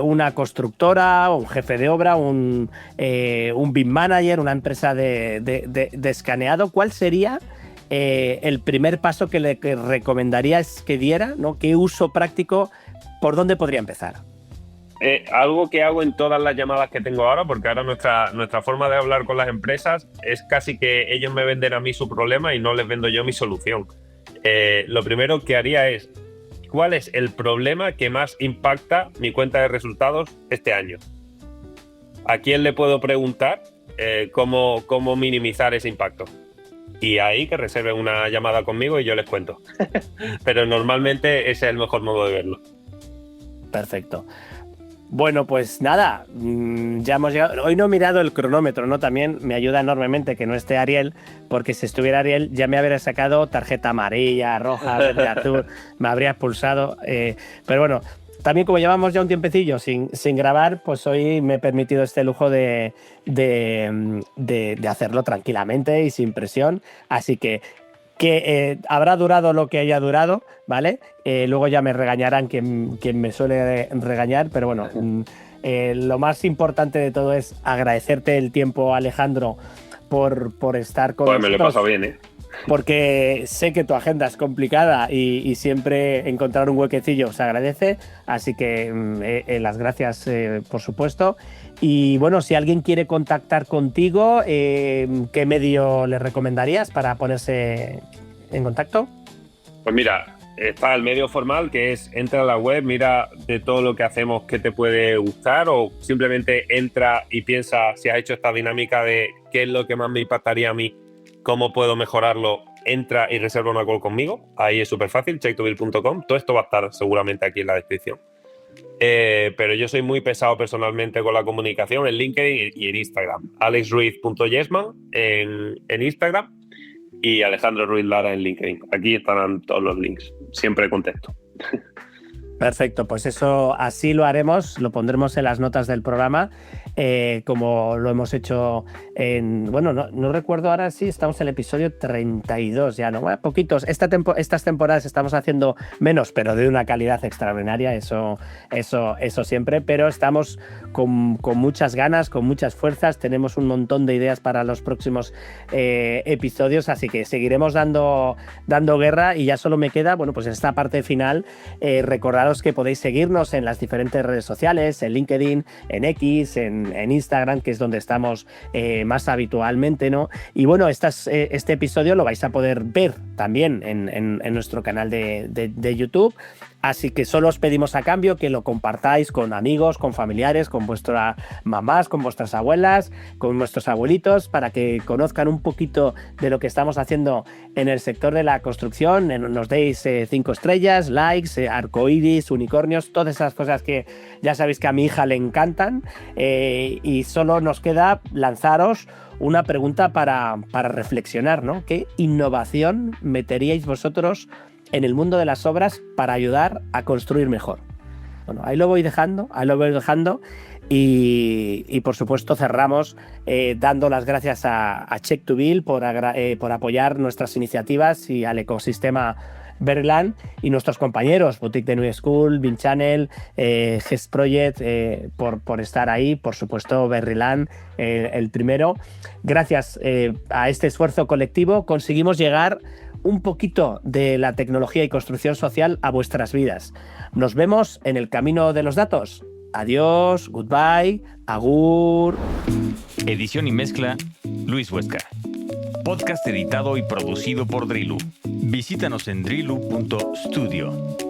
Speaker 2: una constructora, un jefe de obra, un BIM manager, una empresa de escaneado, ¿cuál sería el primer paso que le recomendarías que diera, ¿no? ¿Qué uso práctico, por dónde podría empezar?
Speaker 3: Algo que hago en todas las llamadas que tengo ahora, porque ahora nuestra forma de hablar con las empresas es casi que ellos me venden a mí su problema y no les vendo yo mi solución. Lo primero que haría es, ¿cuál es el problema que más impacta mi cuenta de resultados este año? ¿A quién le puedo preguntar cómo minimizar ese impacto? Y ahí que reserven una llamada conmigo y yo les cuento. Pero normalmente ese es el mejor modo de verlo.
Speaker 2: Perfecto. Bueno, pues nada, ya hemos llegado. Hoy no he mirado el cronómetro, ¿no? También me ayuda enormemente que no esté Ariel, porque si estuviera Ariel ya me habría sacado tarjeta amarilla, roja, verde, azul, me habría expulsado. Pero bueno, también como llevamos ya un tiempecillo sin grabar, pues hoy me he permitido este lujo de hacerlo tranquilamente y sin presión. Así que habrá durado lo que haya durado, ¿vale? Luego ya me regañarán quien me suele regañar, pero bueno, lo más importante de todo es agradecerte el tiempo, Alejandro, por estar con nosotros.
Speaker 3: Pues me lo he pasado bien, ¿eh?
Speaker 2: Porque sé que tu agenda es complicada y siempre encontrar un huequecillo se agradece, así que las gracias, por supuesto. Y bueno, si alguien quiere contactar contigo, ¿qué medio le recomendarías para ponerse en contacto?
Speaker 3: Pues mira, está el medio formal, que es entra a la web, mira de todo lo que hacemos que te puede gustar, o simplemente entra y piensa si has hecho esta dinámica de qué es lo que más me impactaría a mí, cómo puedo mejorarlo, entra y reserva una call conmigo. Ahí es súper fácil, check2build.com. Todo esto va a estar seguramente aquí en la descripción. Pero yo soy muy pesado personalmente con la comunicación en LinkedIn y en Instagram. alexruiz.yesman en Instagram y Alejandro Ruiz Lara en LinkedIn. Aquí estarán todos los links. Siempre contesto.
Speaker 2: Perfecto, pues eso así lo haremos, lo pondremos en las notas del programa, como lo hemos hecho en... Bueno, no recuerdo ahora si estamos en el episodio 32 ya, ¿no? Bueno, poquitos. Estas temporadas estamos haciendo menos, pero de una calidad extraordinaria, eso siempre, pero estamos con muchas ganas, con muchas fuerzas, tenemos un montón de ideas para los próximos episodios, así que seguiremos dando guerra y ya solo me queda, bueno, pues en esta parte final, recordar que podéis seguirnos en las diferentes redes sociales, en LinkedIn, en X, en Instagram, que es donde estamos más habitualmente, ¿no? Y bueno, este episodio lo vais a poder ver también en nuestro canal de YouTube. Así que solo os pedimos a cambio que lo compartáis con amigos, con familiares, con vuestras mamás, con vuestras abuelas, con nuestros abuelitos, para que conozcan un poquito de lo que estamos haciendo en el sector de la construcción. Nos deis 5 estrellas, likes, arcoíris, unicornios, todas esas cosas que ya sabéis que a mi hija le encantan. Y solo nos queda lanzaros una pregunta para reflexionar, ¿no? ¿Qué innovación meteríais vosotros en el mundo de las obras para ayudar a construir mejor? Bueno, ahí lo voy dejando y por supuesto cerramos dando las gracias a Check2Build por apoyar nuestras iniciativas y al ecosistema Berryland y nuestros compañeros Boutique de New School, Bean Channel, Gest Project, por estar ahí, por supuesto Berryland, el primero. Gracias a este esfuerzo colectivo conseguimos llegar un poquito de la tecnología y construcción social a vuestras vidas. Nos vemos en el camino de los datos. Adiós, goodbye, agur.
Speaker 4: Edición y mezcla, Luis Huesca. Podcast editado y producido por Drillu. Visítanos en drillu.studio.